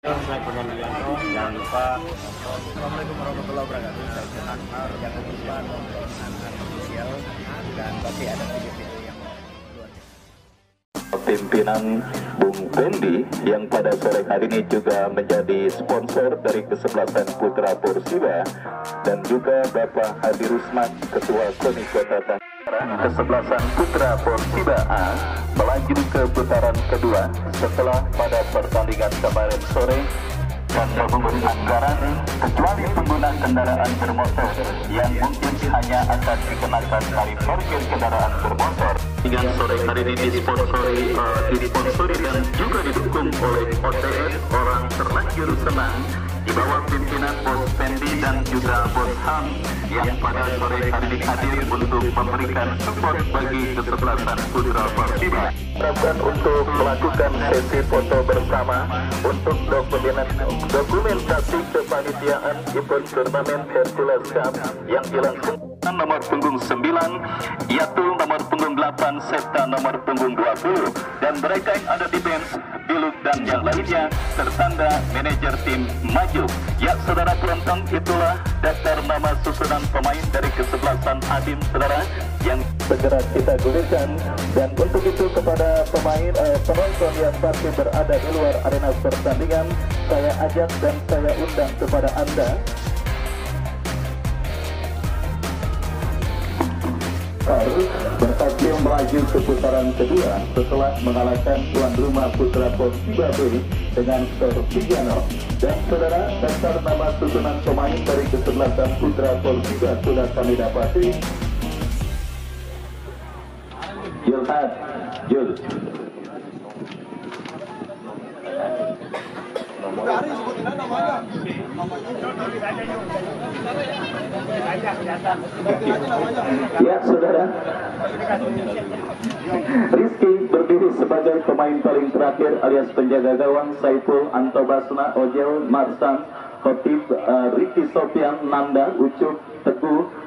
Saya Kurniawan Yulianto, jangan lupa Assalamualaikum warahmatullahi wabarakatuh. Saya Firman Mar, jangan lupa nonton Anhan Official dan pasti ada video-video yang luar biasa. Pimpinan Bung Fendi yang pada sore hari ini juga menjadi sponsor dari kesebelasan Putra Porsiba, dan juga Bapak Hadi Rusman, Ketua KONI Kota Tangerang. Kesebelasan Putra Porsiba A melaju ke putaran kedua setelah pada pertandingan kemarin sore tanpa memberi anggaran kecuali pengguna kendaraan bermotor yang mungkin hanya akan dikenakan tarif parkir kendaraan bermotor. Hingga sore hari ini disponsori dan juga didukung oleh OTS Orang Terlanjur Senang di bawah pimpinan Bos Fendi dan juga Bos Ham yang pada sore hari ini hadir untuk memberikan support bagi kesebelasan Putra Porsiba. Harapkan untuk melakukan sesi foto bersama untuk dokumentasi kepanitiaan event turnamen Hercules Cup yang dilangsungkan nomor punggung 9, Yatul nomor punggung 8, serta nomor punggung 20, dan mereka yang ada di bench, Biluk dan yang lainnya tertanda manajer tim maju. Ya saudara penonton, itulah daftar nama susunan pemain dari kesebelasan Adim saudara yang segera kita gulirkan. Dan untuk itu kepada penonton yang masih berada di luar arena pertandingan, saya ajak dan saya undang kepada Anda berhasil melaju ke putaran kedua setelah mengalahkan tuan rumah Putra Porsiba B dengan skor 3-0. Dan saudara, daftar nama susunan pemain dari kesebelasan Putra Porsiba sudah kami dapati. Julhad Jul, ya saudara, Rizky berdiri sebagai pemain paling terakhir alias penjaga gawang. Saiful, Antobasna, Ojel, Marsan, Khotib, Ricky Sofian, Nanda, Ucup, Teguh,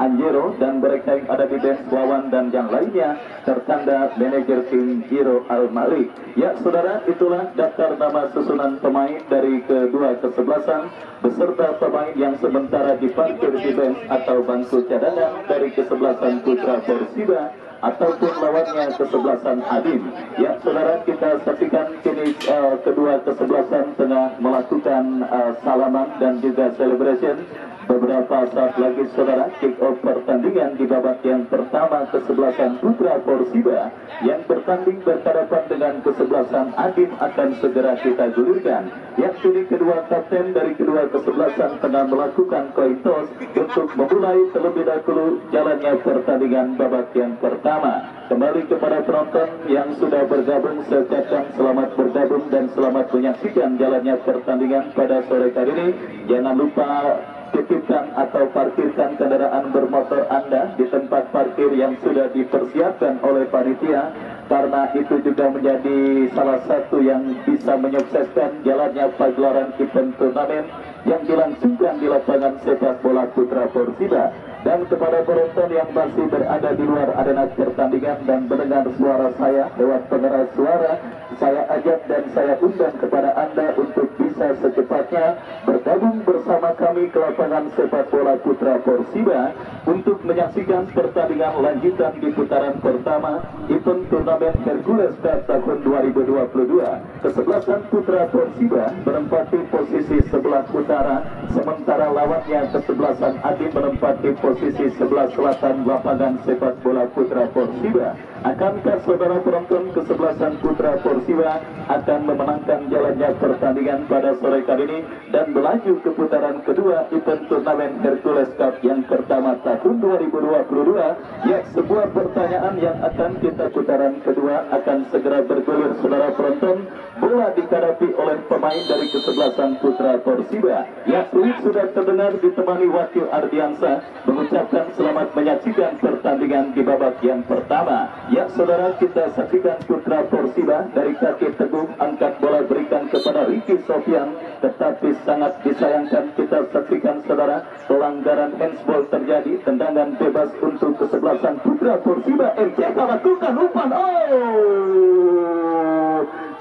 Anjero, dan mereka yang ada di bench lawan dan yang lainnya tertanda manajer tim Hiro Al-Malik. Ya saudara, itulah daftar nama susunan pemain dari kedua kesebelasan beserta pemain yang sementara diparkir di bench atau bangku cadangan dari kesebelasan Putra Porsiba ataupun lawannya kesebelasan Adim. Ya saudara, kita saksikan kini kedua kesebelasan tengah melakukan salaman dan juga celebration. Beberapa saat lagi saudara, kick off pertandingan di babak yang pertama kesebelasan Putra Porsiba yang bertanding berhadapan dengan kesebelasan Adim akan segera kita gulirkan. Yang kini kedua kapten dari kedua kesebelasan tengah melakukan coin toss untuk memulai terlebih dahulu jalannya pertandingan babak yang pertama. Kembali kepada penonton yang sudah bergabung, saya selamat bergabung dan selamat menyaksikan jalannya pertandingan pada sore hari ini. Jangan lupa titipkan atau parkirkan kendaraan bermotor Anda di tempat parkir yang sudah dipersiapkan oleh panitia, karena itu juga menjadi salah satu yang bisa menyukseskan jalannya pagelaran event turnamen yang dilangsungkan di lapangan sepak bola Putra Porsiba. Dan kepada penonton yang masih berada di luar arena pertandingan dan mendengar suara saya lewat pengeras suara, saya ajak dan saya undang kepada Anda untuk bisa secepatnya bergabung bersama kami ke lapangan sepak bola Putra Porsiba untuk menyaksikan pertandingan lanjutan di putaran pertama event turnamen Hercules Cup tahun 2022. Kesebelasan Putra Porsiba menempati posisi sebelah utara, sementara lawannya kesebelasan Adim menempati posisi sebelah selatan lapangan sepak bola Putra Porsiba. Akankah saudara penonton kesebelasan Putra Porsiba akan memenangkan jalannya pertandingan pada sore kali ini dan melaju ke putaran kedua event turnamen Hercules Cup yang pertama tahun 2022? Ya, sebuah pertanyaan yang akan kita putaran kedua akan segera bergulir saudara penonton. Bola dihadapi oleh pemain dari kesebelasan Putra Porsiba. Ya, sudah terdengar ditemani wakil Ardiansa mengucapkan selamat menyaksikan pertandingan di babak yang pertama. Ya saudara, kita saksikan Putra Porsiba dari kaki Teguh angkat bola berikan kepada Ricky Sofian, tetapi sangat disayangkan kita saksikan saudara pelanggaran handsball terjadi, tendangan bebas untuk kesebelasan Putra Porsiba. MCK lakukan umpan,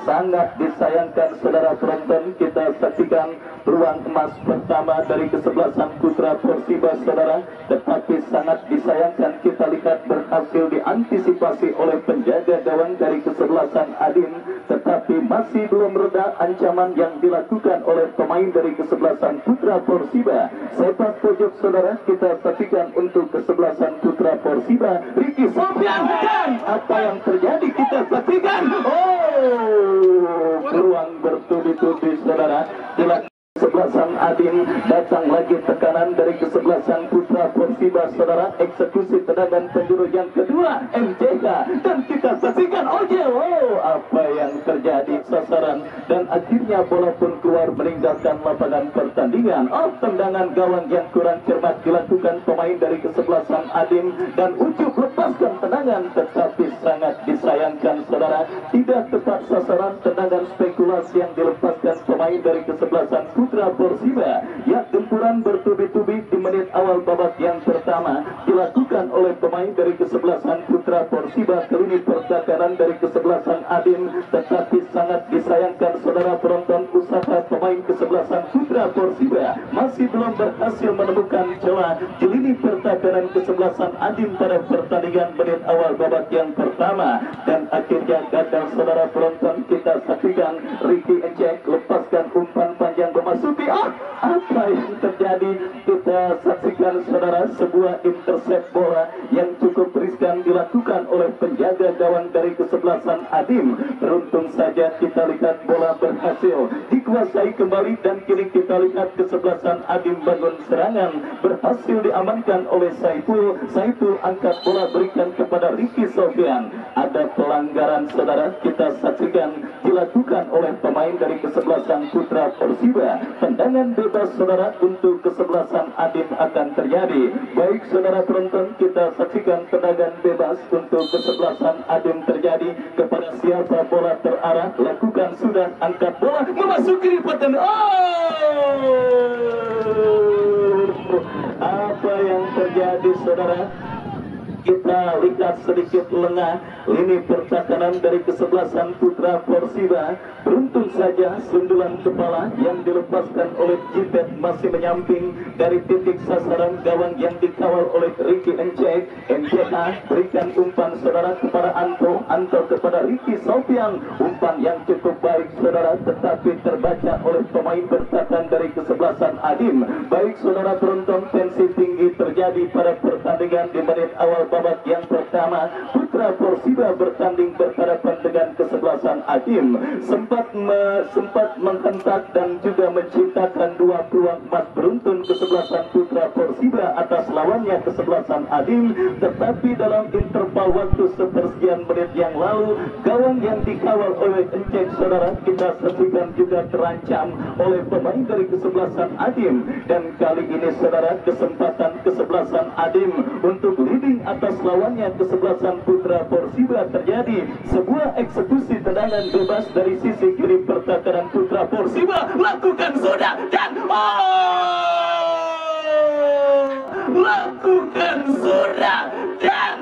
sangat disayangkan saudara penonton. Kita saksikan peluang emas pertama dari kesebelasan Putra Persiba saudara, tetapi sangat disayangkan kita lihat berhasil diantisipasi oleh penjaga gawang dari kesebelasan Adim, tetapi masih belum reda ancaman yang dilakukan oleh pemain dari kesebelasan Putra Persiba. Sepak pojok saudara kita saksikan untuk kesebelasan Putra Persiba Ricky Sofian, dan apa yang terjadi kita saksikan, peluang bertubi-tubi saudara. Kesebelasan Adim datang lagi tekanan dari kesebelasan Putra Persiba saudara, eksekusi tendangan penjuru yang kedua MCK, dan kita saksikan apa yang terjadi, sasaran dan akhirnya bola pun keluar meninggalkan lapangan pertandingan. Tendangan gawang yang kurang cermat dilakukan pemain dari kesebelasan Adim, dan Ucup lepaskan tendangan, tetapi sangat disayangkan saudara, tidak tepat sasaran tendangan spekulasi yang dilepaskan pemain dari kesebelasan Putra Persiba. Ya, gempuran bertubi-tubi di menit awal babak yang pertama dilakukan oleh pemain dari kesebelasan Putra Persiba ke lini pertahanan dari kesebelasan Adim, tetapi sangat disayangkan saudara penonton, usaha pemain kesebelasan Putra Persiba masih belum berhasil menemukan celah di lini pertahanan kesebelasan Adim pada pertandingan menit awal babak yang pertama, dan akhirnya gagal saudara penonton. Kita saksikan Ricky Encek lepaskan umpan panjang memasuki apa yang terjadi. Kita saksikan saudara sebuah intercept bola yang cukup riskan dilakukan oleh penjaga gawang dari kesebelasan Adim. Beruntung saja kita lihat bola berhasil dikuasai kembali, dan kini kita lihat kesebelasan Adim bangun serangan berhasil diamankan oleh Saiful. Saiful angkat bola berikan kepada Ricky Sofian. Ada pelanggaran saudara, kita saksikan dilakukan oleh pemain dari kesebelasan Putra Persiba. Tendangan bebas saudara untuk kesebelasan Adim akan terjadi. Baik saudara penonton, kita saksikan tendangan bebas untuk kesebelasan Adim terjadi. Kepada siapa bola terarah, lakukan sudah, angkat bola memasuki pertandingan. Apa yang terjadi saudara? Kita lihat sedikit lengah lini pertahanan dari kesebelasan Putra Persiba. Beruntung saja sundulan kepala yang dilepaskan oleh Jipet masih menyamping dari titik sasaran gawang yang dikawal oleh Ricky Encek. MCK berikan umpan saudara kepada Anto kepada Ricky Sofian. Umpan yang cukup baik saudara, tetapi terbaca oleh pemain bertahan dari kesebelasan Adim. Baik saudara penonton, tensi tinggi terjadi pada pertandingan di menit awal babak yang pertama. Putra Persiba bertanding berhadapan dengan kesebelasan Adim, sempat menghentak dan juga menciptakan dua peluang emas beruntun kesebelasan Putra Persiba atas lawannya kesebelasan Adim, tetapi dalam interval waktu sepersekian menit yang lalu, gawang yang dikawal oleh Encek saudara kita saksikan juga terancam oleh pemain dari kesebelasan Adim, dan kali ini saudara kesempatan kesebelasan Adim untuk leading atas lawannya kesebelasan Putra Persiba terjadi. Sebuah eksekusi tendangan bebas dari sisi kiri pertahanan Putra Persiba lakukan sudah, dan lakukan sudah, dan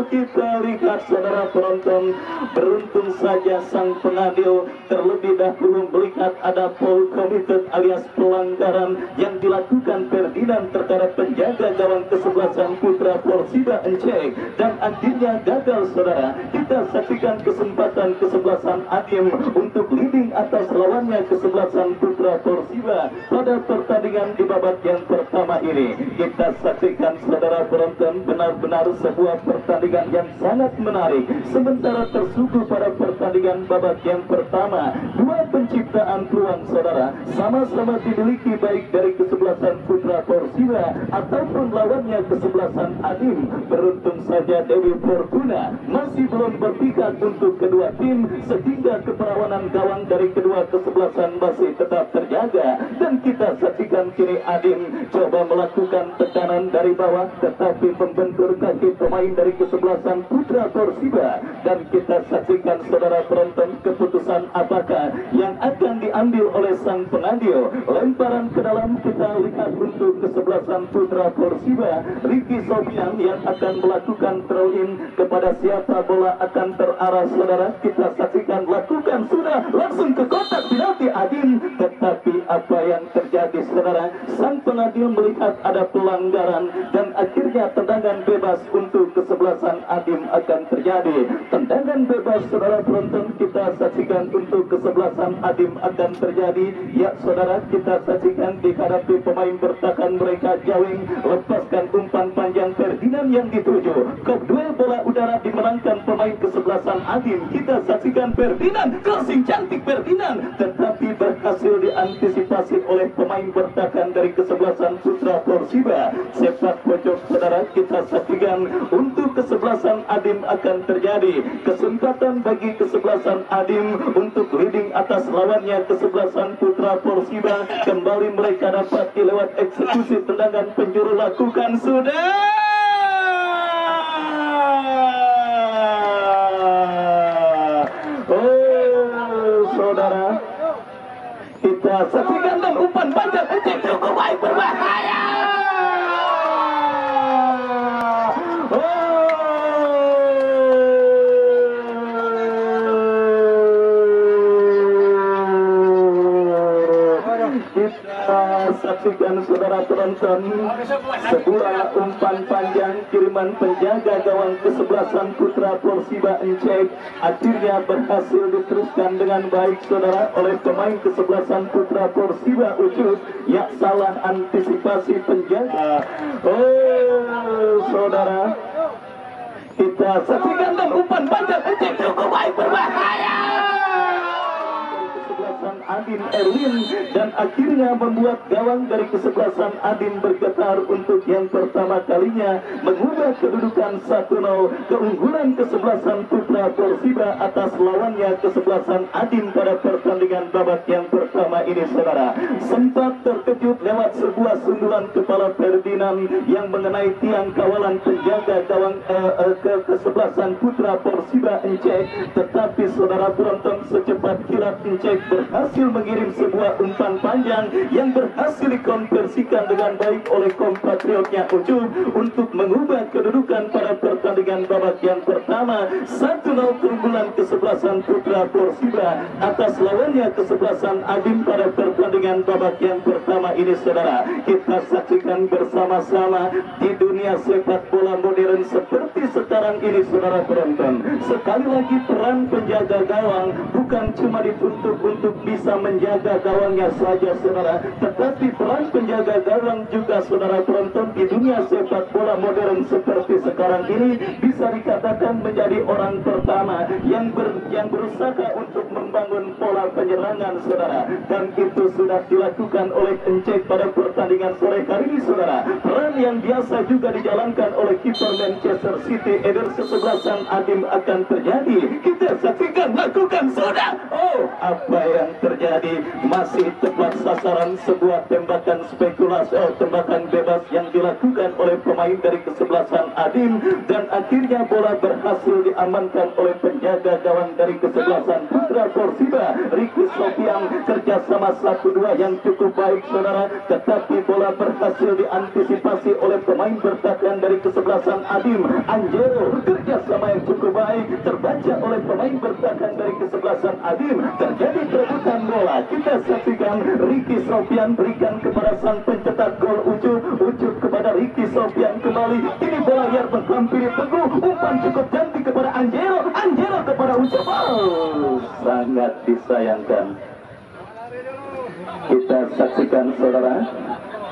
kita lihat saudara penonton, beruntung saja sang pengadil terlebih dahulu melihat ada foul committed alias pelanggaran yang dilakukan Ferdinand terhadap penjaga gawang kesebelasan Putra Persiba Encek, dan akhirnya gagal saudara. Kita saksikan kesempatan kesebelasan Adim untuk leading atas lawannya kesebelasan Putra Persiba pada pertandingan di babak yang pertama ini. Kita saksikan saudara penonton, benar-benar sebuah pertandingan yang sangat menarik. Sementara tersuguh pada pertandingan babak yang pertama, dua penciptaan peluang saudara sama-sama dimiliki baik dari kesebelasan Putra Persiba ataupun lawannya kesebelasan Adim. Beruntung saja Dewi Fortuna masih belum berpihak untuk kedua tim, sehingga keperawanan gawang dari kedua kesebelasan masih tetap terjaga, dan kita saksikan kini Adim coba melakukan tekanan dari bawah, tetapi pembentur kaki pemain dari kesebelasan Putra putra Persiba. Dan kita saksikan saudara penonton keputusan apakah yang akan diambil oleh sang pengadil. Lemparan ke dalam kita lihat untuk kesebelasan putra Persiba, Ricky Sofian yang akan melakukan throw in kepada siapa bola akan terarah saudara. Kita saksikan lakukan sudah langsung ke kotak penalti Adim, tetapi apa yang terjadi saudara, sang pengadil melihat ada pelanggaran dan akhirnya tendangan bebas untuk kesebelasan Adim akan terjadi. Tendangan bebas saudara penonton kita saksikan untuk kesebelasan Adim akan terjadi. Ya saudara, kita saksikan dihadapi pemain bertahan mereka Jawing, lepaskan umpan panjang Ferdinand yang dituju. Kop duel bola udara dimenangkan pemain kesebelasan Adim. Kita saksikan Ferdinand, crossing cantik Ferdinand, tetapi berhasil diantisipasi oleh pemain bertahan dari kesebelasan putra Persiba. Sepak pojok saudara, kita saksikan untuk kesebelasan Adim akan terjadi. Kesempatan bagi kesebelasan Adim untuk leading atas lawannya kesebelasan putra Persiba. Kembali mereka dapat lewat eksekusi tendangan penjuru lakukan sudah. Saudara, kita saksikan dan umpan panjang cukup baik berbahaya. Kita saksikan saudara penonton sebuah umpan panjang kiriman penjaga gawang kesebelasan putra Persiba Encek akhirnya berhasil diteruskan dengan baik saudara oleh pemain kesebelasan putra Persiba Ucup. Ya, salah antisipasi penjaga. Saudara, kita saksikan dan umpan panjang cukup baik berbahaya. Adim Erwin dan akhirnya membuat gawang dari kesebelasan Adim bergetar untuk yang pertama kalinya, mengubah kedudukan 1-0 keunggulan kesebelasan putra Persiba atas lawannya kesebelasan Adim pada pertandingan babak yang pertama ini saudara. Sempat terkejut lewat sebuah sundulan kepala Ferdinand yang mengenai tiang kawalan penjaga gawang kesebelasan putra Persiba Encek, tetapi saudara penonton secepat kilat Encek berhasil mengirim sebuah umpan panjang yang berhasil dikonversikan dengan baik oleh kompatriotnya Ucup untuk mengubah kedudukan pada pertandingan babak yang pertama. 1-0 keunggulan kesebelasan putra Persiba atas lawannya kesebelasan Adim pada pertandingan babak yang pertama ini saudara. Kita saksikan bersama-sama di dunia sepak bola modern seperti sekarang ini saudara penonton. Sekali lagi peran penjaga gawang bukan cuma dituntut untuk bisa menjaga gawangnya saja saudara, tetapi peran penjaga gawang juga saudara penonton di dunia sepak bola modern seperti sekarang ini bisa dikatakan menjadi orang pertama yang berusaha untuk membangun pola penyerangan saudara, dan itu sudah dilakukan oleh Encek pada pertandingan sore hari ini saudara. Peran yang biasa juga dijalankan oleh kiper Manchester City Eder kesebelasan Adim akan terjadi. Kita saksikan lakukan sudah. Apa yang terjadi? Masih tepat sasaran sebuah tembakan spekulasi, tembakan bebas yang dilakukan oleh pemain dari kesebelasan Adim, dan akhirnya bola berhasil diamankan oleh penjaga gawang dari kesebelasan putra Persiba Ricky Sofian. Kerjasama 1-2 yang cukup baik saudara, tetapi bola berhasil diantisipasi oleh pemain bertahan dari kesebelasan Adim Angelo. Kerjasama yang cukup baik terbaca oleh pemain bertahan dari kesebelasan Adim. Terjadi perebutan bola. Kita saksikan Ricky Sofian berikan kepada sang pencetak gol Ucup kepada Ricky Sofian kembali. Ini bola liar menghampiri Teguh, umpan cukup cantik kepada Angelo kepada Ucup. Sangat disayangkan. Kita saksikan saudara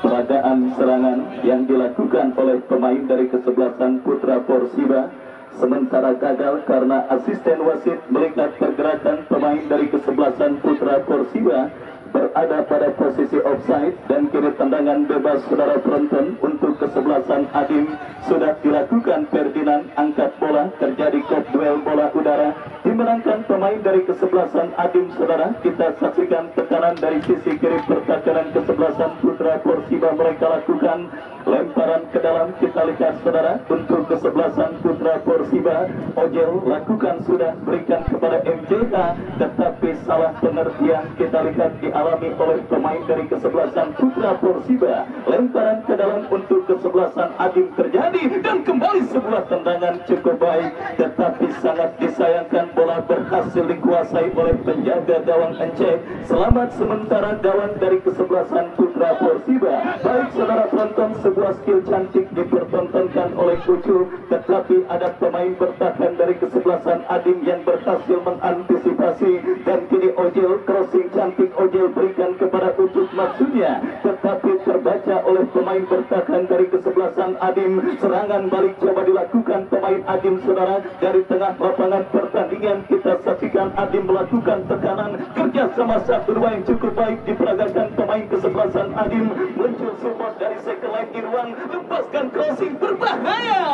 peragaan serangan yang dilakukan oleh pemain dari kesebelasan putra Persiba, sementara gagal karena asisten wasit melihat pergerakan pemain dari kesebelasan putra Persiba berada pada posisi offside dan kini tendangan bebas saudara penonton untuk kesebelasan Adim sudah dilakukan. Ferdinand angkat bola, terjadi kop duel bola udara dimenangkan pemain dari kesebelasan Adim saudara. Kita saksikan tekanan dari sisi kiri pertahanan kesebelasan Putra Porsiba, mereka lakukan lemparan ke dalam. Kita lihat saudara untuk kesebelasan Putra Porsiba, Ojel lakukan sudah berikan kepada MJK, tetapi salah pengertian kita lihat dialami oleh pemain dari kesebelasan Putra Porsiba. Lemparan ke dalam untuk kesebelasan Adim terjadi dan kembali sebuah tendangan cukup baik, tetapi sangat disayangkan bola berhasil dikuasai oleh penjaga gawang Encek. Selamat sementara gawang dari kesebelasan Putra Porsiba. Baik saudara penonton, sebuah skill cantik dipertontonkan oleh Ucu, tetapi ada pemain bertahan dari kesebelasan Adim yang berhasil mengantisipasi dan kini Ojel crossing cantik, Ojel berikan kepada Ucup maksudnya, tetapi terbaca oleh pemain bertahan dari kesebelasan Adim. Serangan balik coba dilakukan pemain Adim saudara dari tengah lapangan pertandingan. Kita saksikan Adim melakukan tekanan, kerja sama satu dua yang cukup baik diperagakan pemain kesebelasan Adim. Muncul support dari second line Irwan, lepaskan crossing berbahaya,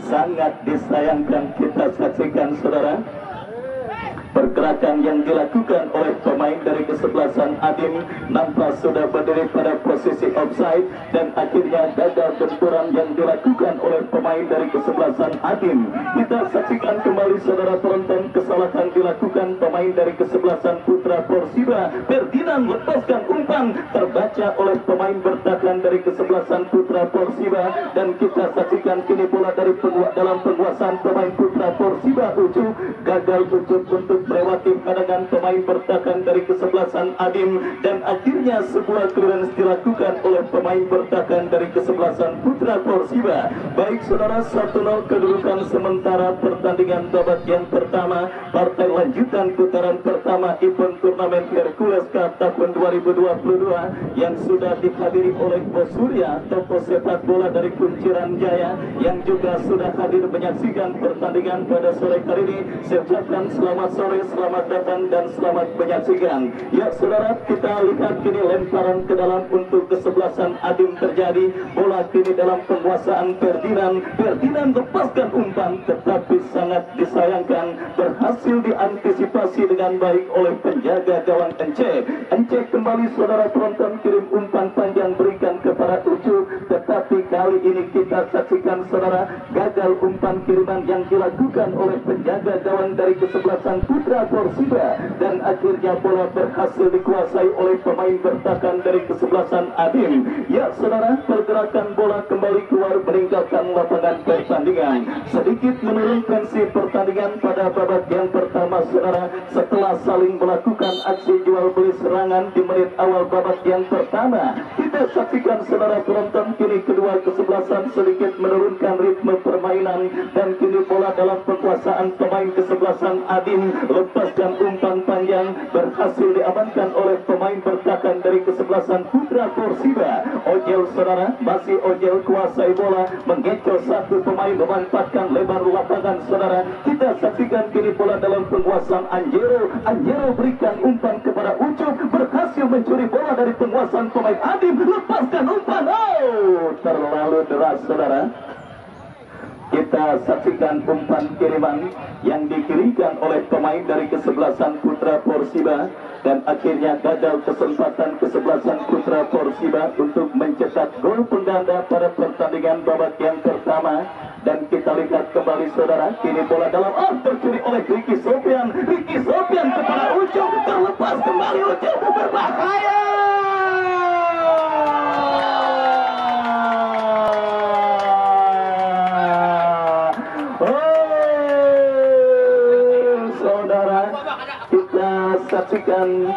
sangat disayangkan. Kita saksikan saudara pergerakan yang dilakukan oleh pemain dari kesebelasan Adim nampak sudah berdiri pada posisi offside dan akhirnya gagal benturan yang dilakukan oleh pemain dari kesebelasan Adim. Kita saksikan kembali saudara penonton, kesalahan dilakukan pemain dari kesebelasan Putra Porsiba. Ferdinand lepaskan umpan, terbaca oleh pemain bertahan dari kesebelasan Putra Porsiba dan kita saksikan kini bola dari dalam penguasaan pemain Putra Porsiba. Ucup gagal untuk melewati pandangan pemain bertahan dari kesebelasan Adim dan akhirnya sebuah clearance dilakukan oleh pemain bertahan dari kesebelasan Putra Porsiba. Baik saudara, 1-0 kedudukan sementara pertandingan babak yang pertama partai lanjutan putaran pertama event turnamen Hercules Cup tahun 2022 yang sudah dihadiri oleh Bos Surya, tokoh sepak bola dari Kunciran Jaya, yang juga sudah hadir menyaksikan pertandingan pada sore hari ini. Saya ucapkan selamat sore, selamat datang dan selamat menyaksikan. Ya saudara, kita lihat kini lemparan ke dalam untuk kesebelasan Adim terjadi. Bola kini dalam penguasaan Ferdinand. Ferdinand lepaskan umpan, tetapi sangat disayangkan berhasil diantisipasi dengan baik oleh penjaga gawang Encek. Encek kembali saudara penonton, kirim umpan panjang berikan kepada Ucu, tetapi kali ini kita saksikan saudara gagal umpan kiriman yang dilakukan oleh penjaga gawang dari kesebelasan Putra Porsiba dan akhirnya bola berhasil dikuasai oleh pemain bertahan dari kesebelasan Adim. Ya saudara, pergerakan bola kembali keluar meninggalkan lapangan pertandingan, sedikit menurun tensi pertandingan pada babak yang pertama saudara, setelah saling melakukan aksi jual beli serangan di menit awal babak yang pertama. Kita saksikan saudara penonton, kini kedua kesebelasan sedikit menurunkan ritme permainan dan kini bola dalam penguasaan pemain kesebelasan Adim. Lepaskan umpan panjang berhasil diamankan oleh pemain bertahan dari kesebelasan Putra Porsiba. Ojel saudara, masih Ojel kuasai bola, mengecoh satu pemain, memanfaatkan lebar lapangan saudara. Kita saksikan kini bola dalam penguasaan Anjero. Anjero berikan umpan kepada Ucup, berhasil mencuri bola dari penguasaan pemain Adim. Lepaskan umpan, terlalu deras saudara. Kita saksikan umpan kiriman yang dikirimkan oleh pemain dari kesebelasan Putra Porsiba dan akhirnya gagal kesempatan kesebelasan Putra Porsiba untuk mencetak gol pengganda pada pertandingan babak yang pertama. Dan kita lihat kembali saudara, kini bola dalam tercuri oleh Ricky Sofian. Ricky Sofian kepada Ucup, terlepas kembali Ucup, berbahaya. Saksikan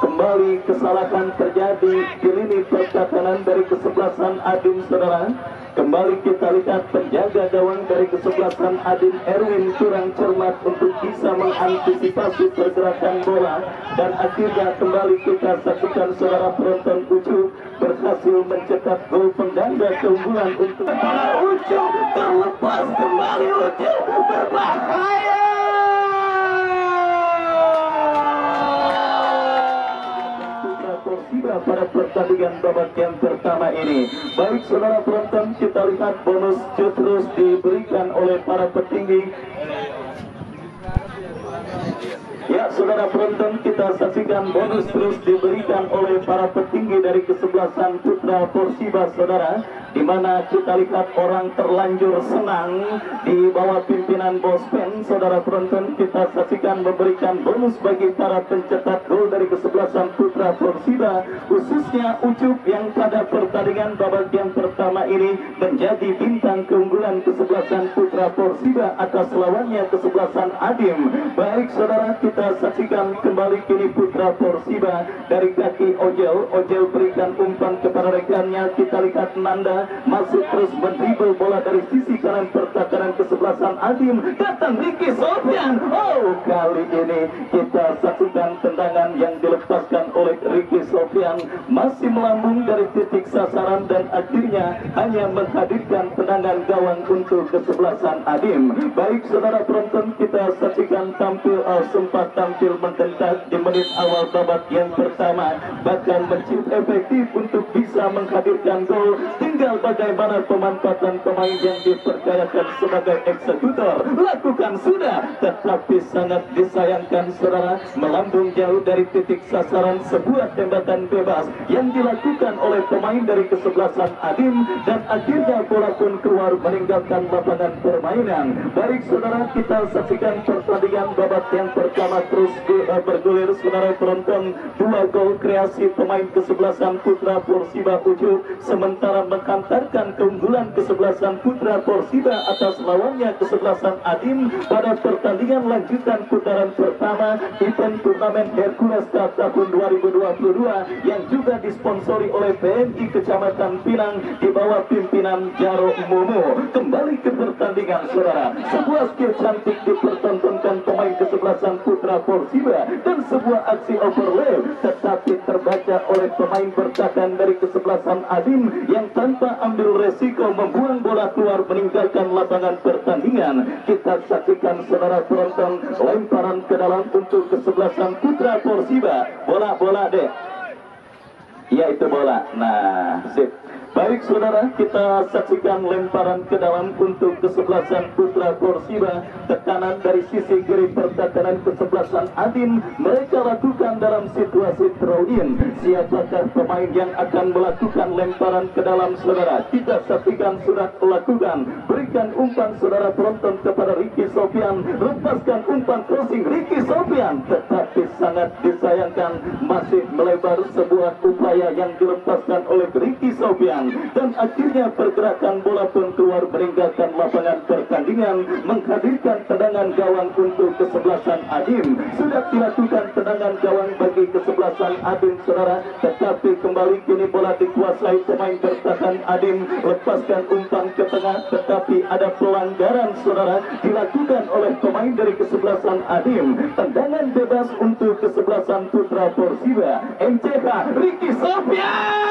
kembali kesalahan terjadi di lini pertahanan dari kesebelasan Adim saudara. Kembali kita lihat penjaga gawang dari kesebelasan Adim Erwin kurang cermat untuk bisa mengantisipasi pergerakan bola dan akhirnya kembali kita saksikan saudara penonton, Ucu berhasil mencetak gol pengganda keunggulan untuk Ucu, terlepas kembali Ucu, berbahaya. pertandingan babak yang pertama ini. Baik saudara penonton, kita lihat bonus terus diberikan oleh para petinggi. Ya saudara penonton, kita saksikan bonus terus diberikan oleh para petinggi dari kesebelasan Putra Porsiba saudara, di mana kita lihat orang terlanjur senang di bawah pimpinan Bos Pen. Saudara penonton, kita saksikan memberikan bonus bagi para pencetak gol dari kesebelasan Putra Porsiba, khususnya Ucup yang pada pertandingan babak yang pertama ini menjadi bintang keunggulan kesebelasan Putra Porsiba atas lawannya kesebelasan Adim. Baik saudara, kita saksikan kembali kini Putra Porsiba dari kaki Ojel berikan umpan kepada rekannya. Kita lihat Nanda masih terus mendribble bola dari sisi kanan pertahanan kesebelasan Adim. Datang Ricky Sofian. Oh, kali ini kita saksikan tendangan yang dilepaskan oleh Ricky Sofian masih melambung dari titik sasaran dan akhirnya hanya menghadirkan tendangan gawang untuk kesebelasan Adim. Baik saudara penonton, kita saksikan sempat tampil mendesak di menit awal babak yang pertama, bahkan mencium efektif untuk bisa menghadirkan gol. Tinggal bagaimana pemanfaatan pemain yang dipercayakan sebagai eksekutor lakukan sudah, tetapi sangat disayangkan saudara, melambung jauh dari titik sasaran sebuah tembakan bebas yang dilakukan oleh pemain dari kesebelasan Adim, dan akhirnya bola pun keluar meninggalkan lapangan permainan. Baik saudara, kita saksikan pertandingan babak yang pertama terus bergulir saudara penonton. 2 gol kreasi pemain kesebelasan Putra Porsiba Ucup sementara menghantarkan keunggulan kesebelasan Putra Porsiba atas lawannya kesebelasan Adim pada pertandingan lanjutan putaran pertama event turnamen Hercules Cup tahun 2022 yang juga disponsori oleh BNI Kecamatan Pinang di bawah pimpinan Jaro Momo. Kembali ke pertandingan saudara, sebuah skill cantik dipertontonkan pemain kesebelasan Putra Porsiba dan sebuah aksi overlap, tetapi terbaca oleh pemain bertahan dari kesebelasan Adim yang tanpa ambil resiko membuang bola keluar meninggalkan lapangan pertandingan. Kita saksikan saudara penonton, lemparan ke dalam untuk kesebelasan Putra Porsiba. Bola deh, ya itu bola. Nah sip. Baik saudara, kita saksikan lemparan ke dalam untuk kesebelasan Putra Porsiba. Tekanan dari sisi kiri pertahanan kesebelasan Adim mereka lakukan dalam situasi throw in. Siapakah pemain yang akan melakukan lemparan ke dalam saudara? Kita saksikan sudah lakukan. Berikan umpan saudara penonton kepada Ricky Sofian. Lepaskan umpan crossing Ricky Sofian, tetapi sangat disayangkan masih melebar sebuah upaya yang dilepaskan oleh Ricky Sofian, dan akhirnya pergerakan bola pun keluar meninggalkan lapangan pertandingan, menghadirkan tendangan gawang untuk kesebelasan Adim. Sudah dilakukan tendangan gawang bagi kesebelasan Adim saudara, tetapi kembali kini bola dikuasai pemain bertahan Adim. Lepaskan umpan ke tengah, tetapi ada pelanggaran saudara dilakukan oleh pemain dari kesebelasan Adim. Tendangan bebas untuk kesebelasan Putra Porsiba. MCH Ricky Sofian.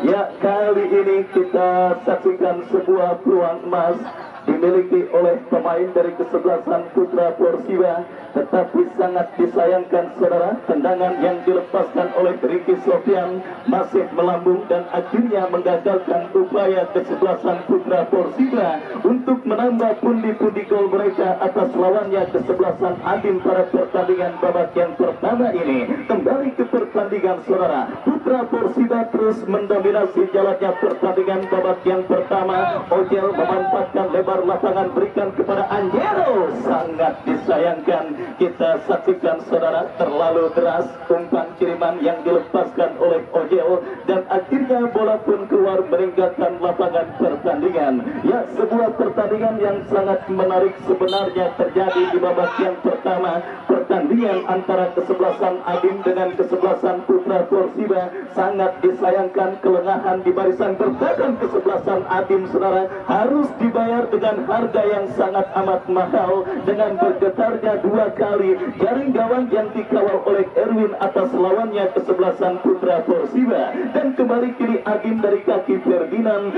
Ya, kali ini kita saksikan sebuah peluang emas dimiliki oleh pemain dari kesebelasan Putra Porsiba, tetapi sangat disayangkan saudara, tendangan yang dilepaskan oleh Ricky Sofian masih melambung dan akhirnya menggagalkan upaya kesebelasan Putra Porsiba untuk menambah pundi-pundi gol mereka atas lawannya kesebelasan Adim pada pertandingan babak yang pertama ini. Kembali ke pertandingan saudara, Putra Porsiba terus mendominasi jalannya pertandingan babak yang pertama. Ojel memanfaatkan lebar lapangan, berikan kepada Angelo. Sangat disayangkan, kita saksikan saudara, terlalu deras umpan kiriman yang dilepaskan oleh Ojel dan akhirnya bola pun keluar meninggalkan lapangan pertandingan. Ya, sebuah pertandingan yang sangat menarik sebenarnya terjadi di babak yang pertama. Pertandingan antara kesebelasan Adim dengan kesebelasan Putra Porsiba. Sangat disayangkan kelengahan di barisan bertahan kesebelasan Adim saudara harus dibayar dengan dengan harga yang sangat amat mahal dengan bergetarnya 2 kali jaring gawang yang dikawal oleh Erwin atas lawannya kesebelasan Putra Persiba. Dan kembali kiri Agim dari kaki Ferdinand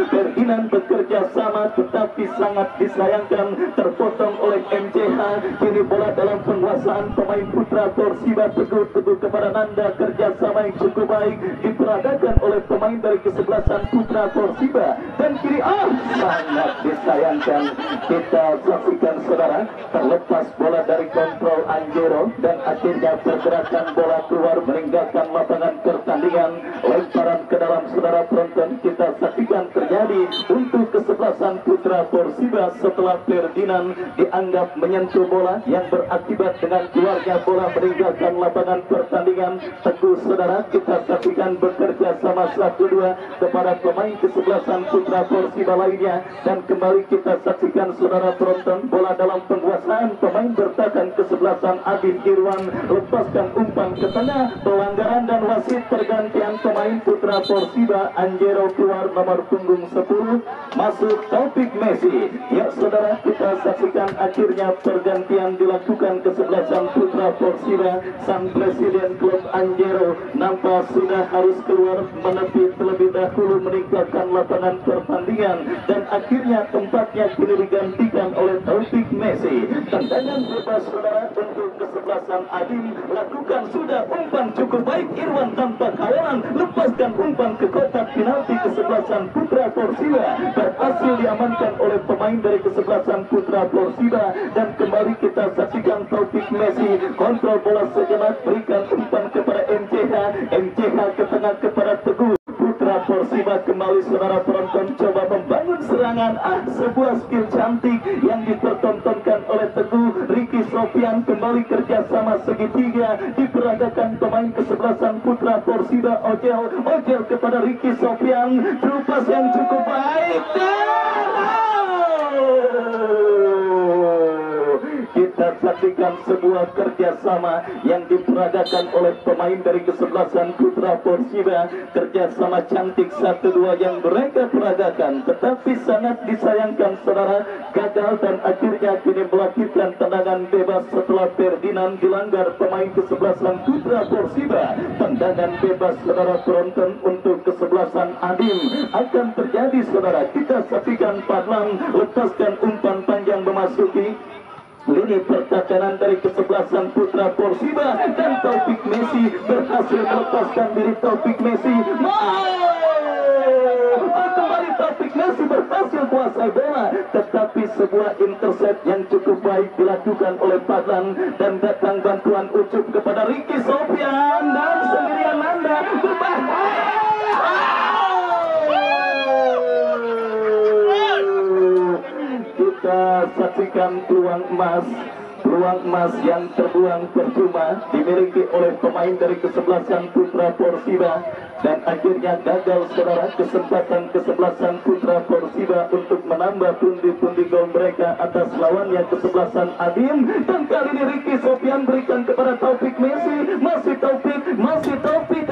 bekerja sama tetapi sangat disayangkan terpotong oleh MCH. Kini bola dalam penguasaan pemain Putra Persiba. Teguh kepada Nanda, kerjasama yang cukup baik diperagakan oleh pemain dari kesebelasan Putra Persiba. Dan kiri sangat disayangkan, kita saksikan saudara, terlepas bola dari kontrol Anjero dan akhirnya pergerakan bola keluar meninggalkan lapangan pertandingan. Lemparan ke dalam saudara penonton kita saksikan terjadi untuk kesebelasan Putra Persiba setelah Ferdinand dianggap menyentuh bola yang berakibat dengan keluarnya bola meninggalkan lapangan pertandingan. Teguh saudara, kita saksikan bekerja sama 1-2 kepada pemain kesebelasan Putra Persiba lainnya. Dan kembali kita saksikan saudara penonton, bola dalam penguasaan pemain bertahan kesebelasan Adin Irwan, lepaskan umpan ke tengah, pelanggaran dan wasit pergantian pemain Putra Persiba. Anjero keluar nomor punggung 10, masuk Taufik Messi. Ya saudara, kita saksikan akhirnya pergantian dilakukan kesebelasan Putra Persiba. Sang presiden klub Anjero nampak sudah harus keluar menepi terlebih dahulu meninggalkan lapangan pertandingan dan akhirnya tempatnya kini digantikan oleh Taufik Messi. Tendangan bebas saudara untuk kesebelasan Adim, lakukan sudah umpan cukup baik Irwan tanpa kawalan, lepaskan umpan ke kotak penalti kesebelasan Putra Persiba, berhasil diamankan oleh pemain dari kesebelasan Putra Persiba. Dan kembali kita saksikan Taufik Messi kontrol bola sejenak, berikan umpan kepada MCH ke tengah kepada Teguh. Putra Persiba kembali saudara penonton coba membangun serangan, sebuah skill cantik yang dipertontonkan oleh Teguh. Ricky Sofian kembali kerjasama segitiga diperagakan pemain kesebelasan Putra Persiba. Ojel kepada Ricky Sofian, terupas yang cukup baik kita saksikan sebuah kerjasama yang diperagakan oleh pemain dari kesebelasan Putra Persiba. Kerjasama cantik 1-2 yang mereka peragakan, tetapi sangat disayangkan saudara gagal dan akhirnya kini melakukan tendangan bebas setelah Ferdinand dilanggar pemain kesebelasan Putra Persiba. Tendangan bebas saudara penonton untuk kesebelasan Adim akan terjadi saudara. Kita saksikan Padlang lepaskan umpan panjang memasuki lini pertahanan dari kesebelasan Putra Persiba dan Taufik Messi berhasil melepaskan diri. Taufik Messi kembali Taufik Messi berhasil kuasai bola, tetapi sebuah intercept yang cukup baik dilakukan oleh Padlan dan datang bantuan ucup kepada Ricky Sofian dan sendirian Nanda berbahaya. Kita saksikan peluang emas yang terbuang percuma dimiliki oleh pemain dari kesebelasan Putra Persiba dan akhirnya gagal saudara kesempatan kesebelasan Putra Persiba untuk menambah pundi-pundi gol mereka atas lawannya kesebelasan Adim. Dan kali ini Ricky Sofian berikan kepada Taufik Messi, masih Taufik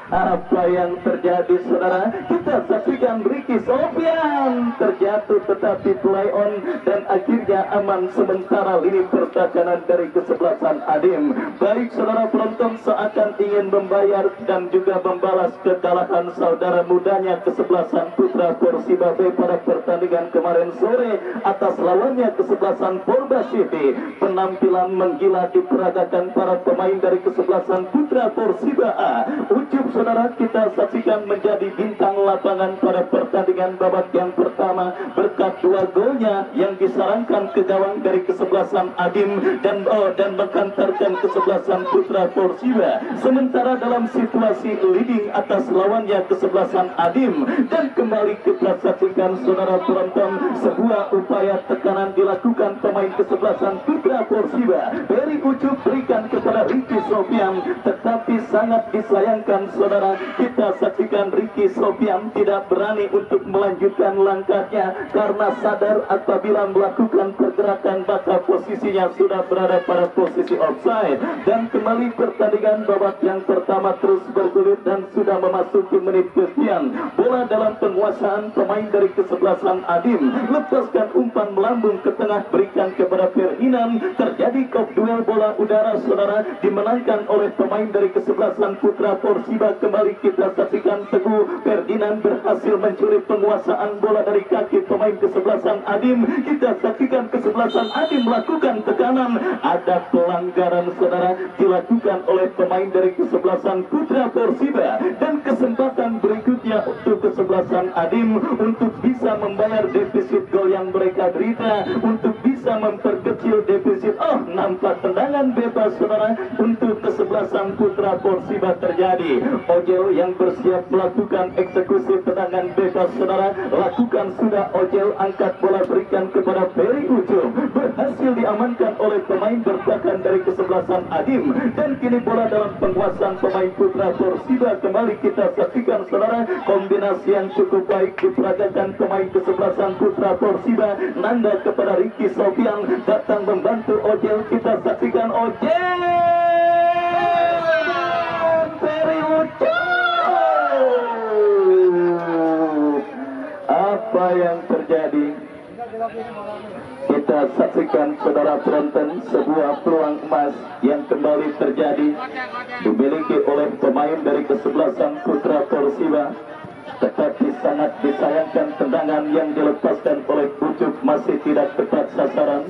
apa yang terjadi saudara? Kita saksikan Ricky Sofian terjatuh tetapi play on dan akhirnya aman sementara lini pertahanan dari kesebelasan Adim. Baik saudara penonton, seakan ingin membayar dan juga membalas kekalahan saudara mudanya kesebelasan Putra Persiba pada pertandingan kemarin sore atas lawannya kesebelasan Porda City. Penampilan menggila diperagakan para pemain dari kesebelasan Putra Persiba A. Ucup saudara kita saksikan menjadi bintang lapangan pada pertandingan babak yang pertama berkat 2 golnya yang disarankan ke gawang dari kesebelasan Adim dan menghantarkan kesebelasan Putra Persiba. Sementara dalam situasi leading atas lawannya kesebelasan Adim, dan kembali kita saksikan saudara penonton sebuah upaya tekanan dilakukan pemain kesebelasan Putra Persiba. Beri ucup berikan kepada Ricky Sofian, tetapi sangat disayangkan saudara, kita saksikan Ricky Sofian tidak berani untuk melanjutkan langkahnya karena sadar apabila melakukan pergerakan maka posisinya sudah berada pada posisi offside. Dan kembali pertandingan babak yang pertama terus bergulir dan sudah memasuki menit kesekian. Bola dalam penguasaan pemain dari kesebelasan Adim, lepaskan umpan melambung ke tengah, berikan kepada Ferdinand. Terjadi kop duel bola udara saudara, dimenangkan oleh pemain dari kesebelasan Putra Porsiba. Kembali kita saksikan Teguh Ferdinand berhasil mencuri penguasaan bola dari kaki pemain kesebelasan Adim. Kita saksikan kesebelasan Adim melakukan tekanan, ada pelanggaran saudara dilakukan oleh pemain dari kesebelasan Putra Porsiba, dan kesempatan berikutnya untuk kesebelasan Adim untuk bisa membayar defisit gol yang mereka derita, untuk bisa memperkecil defisit. Nampak tendangan bebas saudara untuk kesebelasan Putra Porsiba terjadi. Ojel yang bersiap melakukan eksekusi tendangan bebas saudara, lakukan sudah Ojel, angkat bola berikan kepada Ferry Ucup, berhasil diamankan oleh pemain bertahan dari kesebelasan Adim, dan kini bola dalam penguasaan pemain Putra Porsiba. Kembali kita saksikan saudara, kombinasi yang cukup baik diperagakan pemain kesebelasan Putra Porsiba. Nanda kepada Ricky Sofian, datang membantu Ojel. Kita saksikan Ojel, Ferry Ucup. Apa yang terjadi? Kita saksikan saudara penonton, sebuah peluang emas yang kembali terjadi dimiliki oleh pemain dari kesebelasan Putra Porsiba. Tetapi sangat disayangkan tendangan yang dilepaskan oleh Ucup masih tidak tepat sasaran,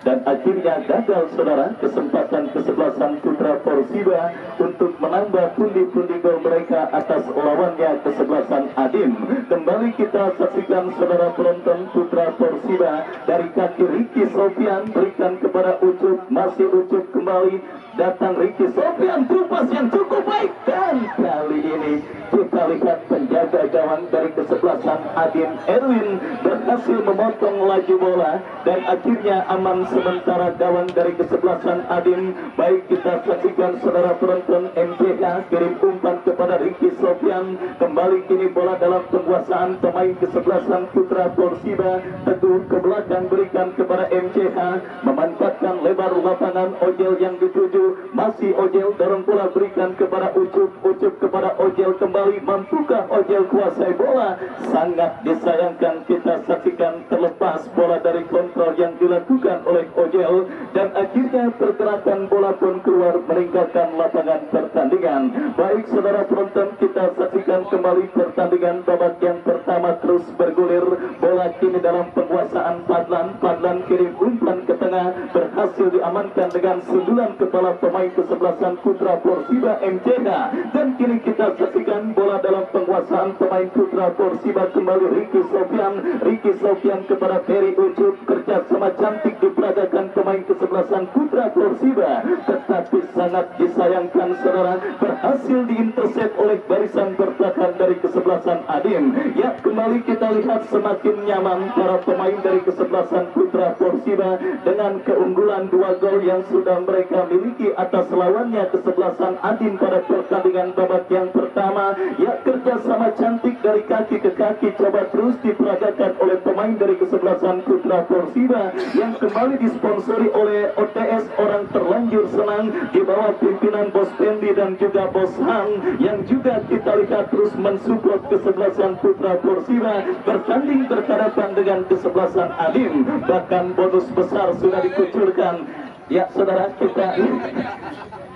dan akhirnya gagal saudara kesempatan kesebelasan Putra Porsiba untuk menambah pundi-pundi gol mereka atas lawannya kesebelasan Adim. Kembali kita saksikan saudara penonton, Putra Porsiba dari kaki Ricky Sofian berikan kepada Ucup, masih Ucup kembali, datang Ricky Sofian, kupas yang cukup baik, dan kali ini kita lihat penjaga gawang dari kesebelasan Adim, Erwin, berhasil memotong laju bola dan akhirnya aman sementara gawang dari kesebelasan Adim. Baik kita saksikan saudara penonton, MCK kirim umpan kepada Ricky Sofian, kembali kini bola dalam penguasaan pemain kesebelasan Putra Porsiba. Teguh ke belakang berikan kepada MCH, memanfaatkan lebar lapangan Ojel yang dituju, masih Ojel dorong bola berikan kepada Ucup, Ucup kepada Ojel kembali, mampukah Ojel kuasai bola? Sangat disayangkan kita saksikan terlepas bola dari kontrol yang dilakukan oleh Ojel, dan akhirnya pergerakan bola pun keluar meninggalkan lapangan pertandingan. Baik saudara penonton, kita saksikan kembali pertandingan babak yang pertama terus bergulir. Bola kini dalam penguasaan Padlan. Padlan kirim umpan ke tengah, berhasil diamankan dengan sundulan kepala pemain kesebelasan Putra Porsiba, MCK, dan kini kita saksikan bola dalam penguasaan pemain Putra Porsiba. Kembali Ricky Sofian, Ricky Sofian kepada Ferry Ucup, kerjasama cantik diperagakan pemain kesebelasan Putra Porsiba, tetapi sangat disayangkan saudara, berhasil diintercept oleh barisan bertahan dari kesebelasan Adim. Ya, kembali kita lihat semakin nyaman para pemain dari kesebelasan Putra Porsiba dengan keunggulan 2 gol yang sudah mereka miliki atas lawannya kesebelasan Adim pada pertandingan babak yang pertama. Ya, kerjasama cantik dari kaki ke kaki coba terus diperagakan oleh pemain dari kesebelasan Putra Porsiba yang kembali disponsori oleh OTS Orang Terlanjur Senang di bawah pimpinan Bos Pendi dan juga Bos Hang, yang juga kita lihat terus mensupport kesebelasan Putra Porsiba bertanding berhadapan dengan kesebelasan Adim. Bahkan bonus besar sudah dikucurkan. Ya saudara, kita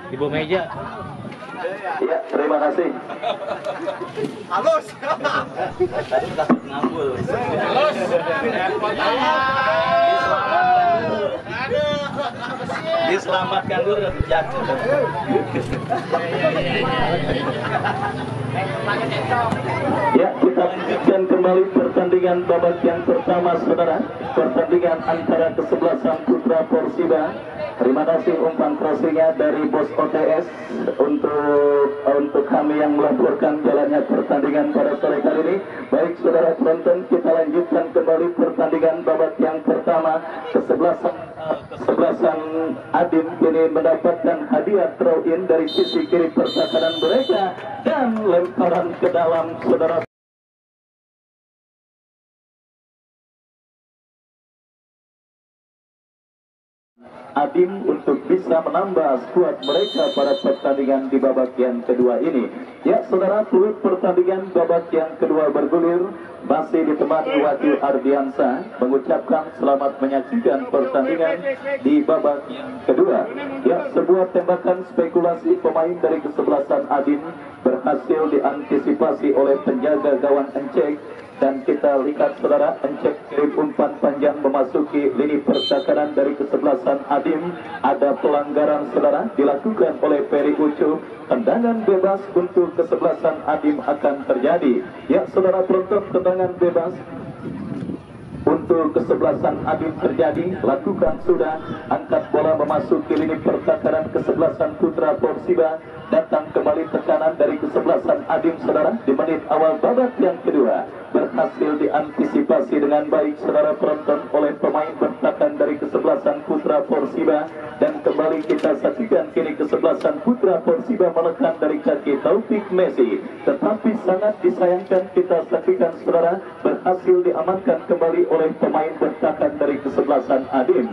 Ibu meja. ya terima kasih. Halus. Tadi kasih ngambul. Diselamatkan dulu dan jatuh. Ya, kita lanjutkan kembali pertandingan babak yang pertama saudara. Pertandingan antara kesebelasan Putra Porsiba Terima kasih umpan crossingnya dari Bos OTS untuk kami yang melaporkan jalannya pertandingan pada sore kali ini. Baik saudara penonton, kita lanjutkan kembali pertandingan babak yang pertama. Kesebelasan Adim kini mendapatkan hadiah throw in dari sisi kiri pertahanan mereka dan lemparan ke dalam saudara. Adim untuk bisa menambah skuad mereka pada pertandingan di babak yang kedua ini. Ya saudara, fluid pertandingan babak yang kedua bergulir masih ditemani Wakil Ardiansa mengucapkan selamat menyaksikan pertandingan di babak yang kedua. Ya, sebuah tembakan spekulasi pemain dari kesebelasan Adim berhasil diantisipasi oleh penjaga gawang Encek. Dan kita lihat saudara, Encek kirim umpan panjang memasuki lini pertahanan dari kesebelasan Adim. Ada pelanggaran saudara dilakukan oleh Ferry Ucup. Tendangan bebas untuk kesebelasan Adim akan terjadi. Ya saudara penonton, tendangan bebas untuk kesebelasan Adim terjadi. Lakukan sudah, angkat bola memasuki lini pertahanan kesebelasan Putra Porsiba. Datang kembali tekanan dari kesebelasan Adim saudara di menit awal babak yang kedua. Berhasil diantisipasi dengan baik saudara penonton oleh pemain bertahan dari kesebelasan Putra Porsiba. Dan kembali kita saksikan kini kesebelasan Putra Porsiba menekan dari kaki Taufik Messi. Tetapi sangat disayangkan kita saksikan saudara, berhasil diamankan kembali oleh pemain bertahan dari kesebelasan Adim.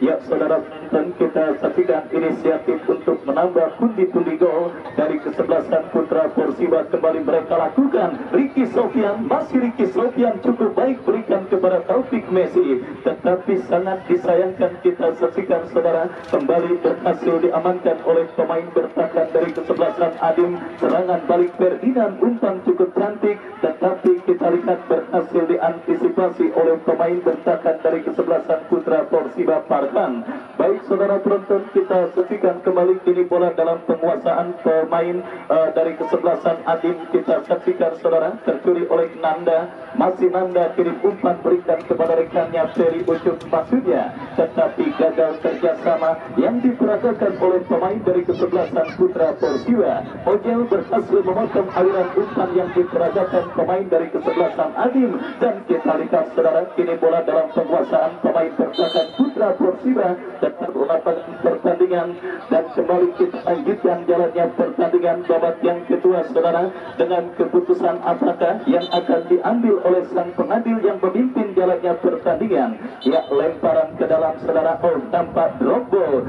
Ya saudara penonton, kita saksikan inisiatif untuk menambah pundi-pundi gol dari kesebelasan Putra Porsiba kembali mereka lakukan. Ricky Sofian, masih Ricky Sofian cukup baik berikan kepada Taufik Messi, tetapi sangat disayangkan kita saksikan saudara, kembali berhasil diamankan oleh pemain bertahan dari kesebelasan Adim. Serangan balik Ferdinand, umpan cukup cantik, tetapi kita lihat berhasil diantisipasi oleh pemain bertahan dari kesebelasan Putra Porsiba Farhan. Baik saudara penonton, kita saksikan kembali kini bola dalam penguasaan pemain dari kesebelasan Adim. Kita saksikan saudara, tercuri oleh Nanda. Masih Nanda kirim umpan berikan kepada rekannya Ferry Ucup maksudnya, tetapi gagal kerjasama yang diperagakan oleh pemain dari kesebelasan Putra Porsiba. Ojel berhasil memotong aliran umpan yang diperagakan pemain dari kesebelasan Adim. Dan kita lihat saudara, kini bola dalam penguasaan pemain bertahan Putra Porsiba. Tetap lapangan pertandingan dan kembali kita lanjutkan jalannya pertandingan babak yang kedua saudara, dengan keputusan apakah yang akan diambil oleh sang pengadil yang memimpin jalannya pertandingan. Ya, lemparan ke dalam saudara, tampak drop ball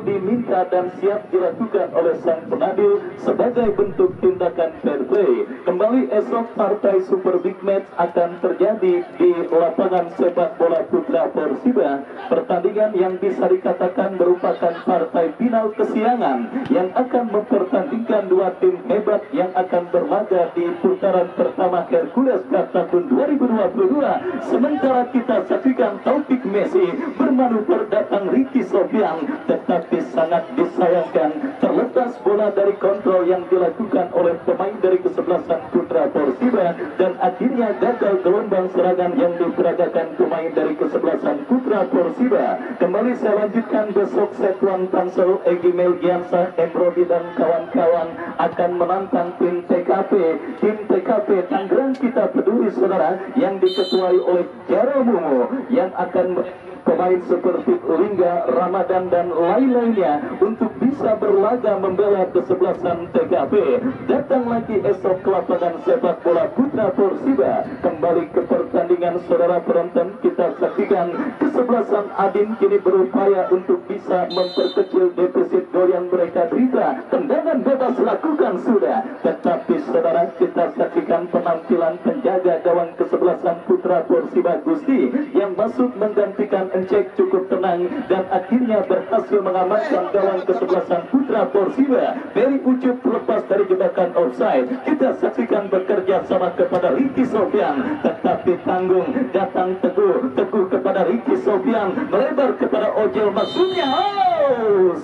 diminta dan siap dilakukan oleh sang pengadil sebagai bentuk tindakan fair play. Kembali esok partai Super Big Match akan terjadi di lapangan sepak bola Putra Porsiba. Pertandingan yang bisa dikatakan merupakan partai final kesiangan yang akan mempertandingkan dua tim hebat yang akan berlaga di putaran pertama Hercules Cup tahun 2022. Sementara kita saksikan Taufik Messi bermanuver datang Ricky Sofian, tetapi sangat disayangkan terlepas bola dari kontrol yang dilakukan oleh pemain dari kesebelasan Putra Porsiba dan akhirnya gagal gelombang serangan yang diperagakan pemain dari kesebelasan Putra Porsiba. Kembali saya lanjutkan, besok Setwan Tansel, Egy Melgiansa, Emrodi dan kawan-kawan akan menantang tim TKP. Tim TKP Tangerang Kita Peduli saudara, yang diketuai oleh Jaromumo, yang akan pemain seperti Lingga, Ramadan dan lain-lainnya untuk bisa berlaga membela kesebelasan TKP. Datang lagi esok ke lapangan sepak bola Putra Porsiba. Kembali ke pertandingan saudara penonton, kita saksikan kesebelasan Adim kini berupaya untuk bisa memperkecil defisit gol yang mereka derita. Tendangan bebas lakukan sudah, tetapi saudara kita saksikan penampilan penjaga gawang kesebelasan Putra Porsiba Gusti yang masuk menggantikan Encek cukup tenang dan akhirnya berhasil mengamankan gawang kesebelasan Putra Porsiba. Ferry Ucup lepas dari jebakan offside. Kita saksikan bekerja sama kepada Ricky Sofian, tetapi tanggung, datang teguh kepada Ricky Sofian, melebar kepada Ojel maksudnya.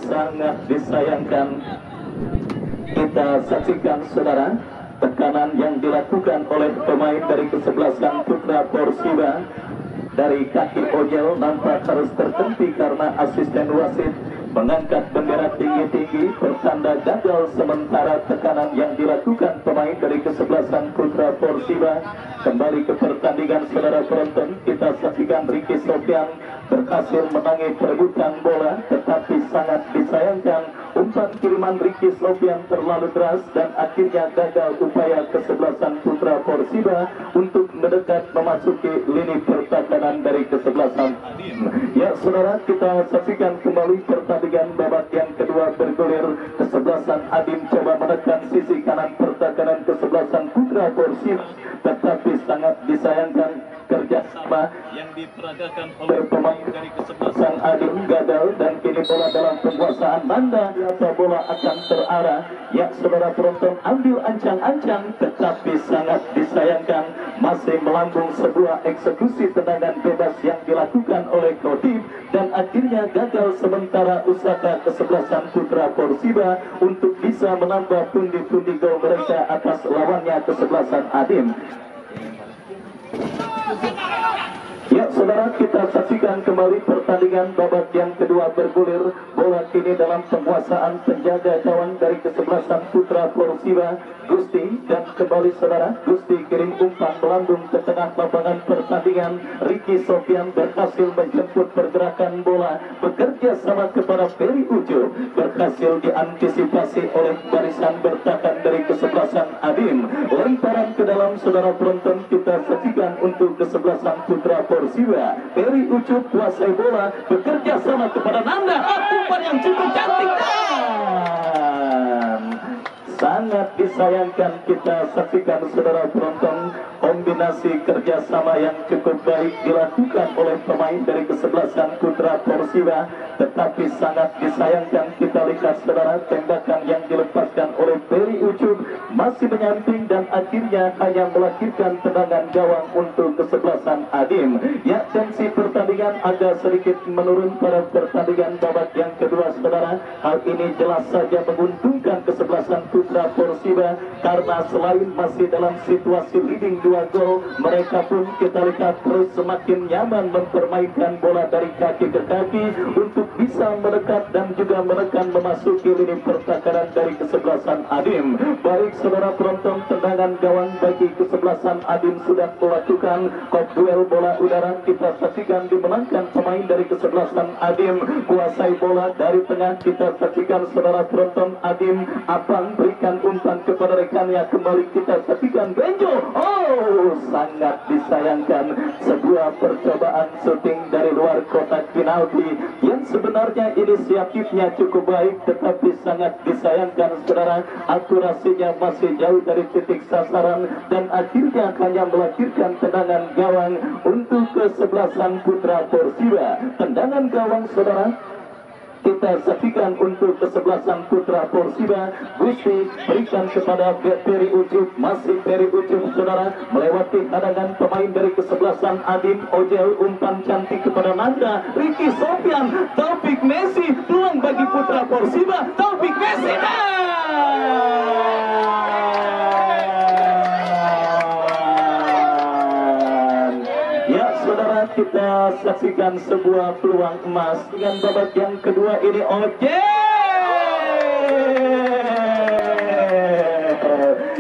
Sangat disayangkan. Kita saksikan saudara, tekanan yang dilakukan oleh pemain dari kesebelasan Putra Porsiba. dari kaki Ojel nampak harus terhenti karena asisten wasit mengangkat bendera tinggi-tinggi pertanda gagal sementara tekanan yang dilakukan pemain dari kesebelasan Putra Porsiba. Kembali ke pertandingan saudara penonton, kita saksikan Ricky Sofyan berhasil menangis perebutan bola, tetapi sangat disayangkan umpan kiriman Ricky Sofyan terlalu deras dan akhirnya gagal upaya kesebelasan Putra Porsiba untuk mendekat memasuki lini pertahanan dari kesebelasan. Ya saudara, kita saksikan kembali pertandingan babak yang kedua bergulir. Kesebelasan Adim coba menekan sisi kanan pertahanan kesebelasan Putra Porsiba, tetapi sangat disayangkan kerjasama yang diperagakan oleh pemain dari kesebelasan Adim gagal dan kini bola dalam penguasaan Nanda. Biasa bola akan terarah, ya saudara penonton, ambil ancang-ancang, tetapi sangat disayangkan masih melambung sebuah eksekusi tendangan bebas yang dilakukan oleh Khotib dan akhirnya gagal sementara usaha kesebelasan Putra Porsiba untuk bisa menambah pundi-pundi gol mereka atas lawannya kesebelasan Adim. Ya saudara, kita saksikan kembali pertandingan babak yang kedua bergulir. Bola kini dalam penguasaan penjaga gawang dari kesebelasan Putra Porsiba, Gusti, dan kembali saudara, Gusti kirim umpan melambung ke tengah lapangan pertandingan. Ricky Sofyan berhasil menjemput pergerakan bola, bekerja sama kepada Ferry Ujo, berhasil diantisipasi oleh barisan bertahan dari kesebelasan Adim. Lemparan ke dalam saudara penonton, kita saksikan untuk kesebelasan Putra Porsiba. Ferry Ujo kuasai bola, bekerja sama kepada Nanda, umpan yang cukup cantik dan sangat disayangkan kita saksikan saudara penonton kombinasi kerjasama yang cukup baik dilakukan oleh pemain dari kesebelasan Putra Porsiba, tetapi sangat disayangkan kita lihat saudara tembakan yang dilepaskan oleh Ferry Ucup masih menyamping dan akhirnya hanya melahirkan tendangan gawang untuk kesebelasan Adim. Ya, tensi pertandingan agak sedikit menurun pada pertandingan babak yang kedua saudara. Hal ini jelas saja menguntungkan kesebelasan Putra Porsiba karena selain masih dalam situasi leading 2 gol, mereka pun kita lihat terus semakin nyaman mempermainkan bola dari kaki ke kaki untuk bisa mendekat dan juga menekan memasuki lini pertahanan dari kesebelasan Adim. Baik saudara penonton, tendangan gawang bagi kesebelasan Adim sudah melakukan kop duel bola udara. Kita saksikan dimenangkan pemain dari kesebelasan Adim, kuasai bola dari tengah. Kita saksikan saudara penonton, Adim Apang berikan umpan kepada rekannya, kembali kita saksikan Benjo. Oh, sangat disayangkan sebuah percobaan syuting dari luar kotak penalti yang sebenarnya inisiatifnya cukup baik, tetapi sangat disayangkan saudara, akurasinya masih jauh dari titik sasaran dan akhirnya hanya melahirkan tendangan gawang untuk kesebelasan Putra Porsiba. Tendangan gawang saudara kita saksikan untuk kesebelasan Putra Porsiba. Gusti berikan kepada Ferry Ucup, masih Ferry Ucup saudara melewati hadangan pemain dari kesebelasan Adim. Ojel umpan cantik kepada Nanda, Ricky Sofyan, Taufik Messi, peluang bagi Putra Porsiba, Taufik Messi kita saksikan sebuah peluang emas dengan babak yang kedua ini. Oke,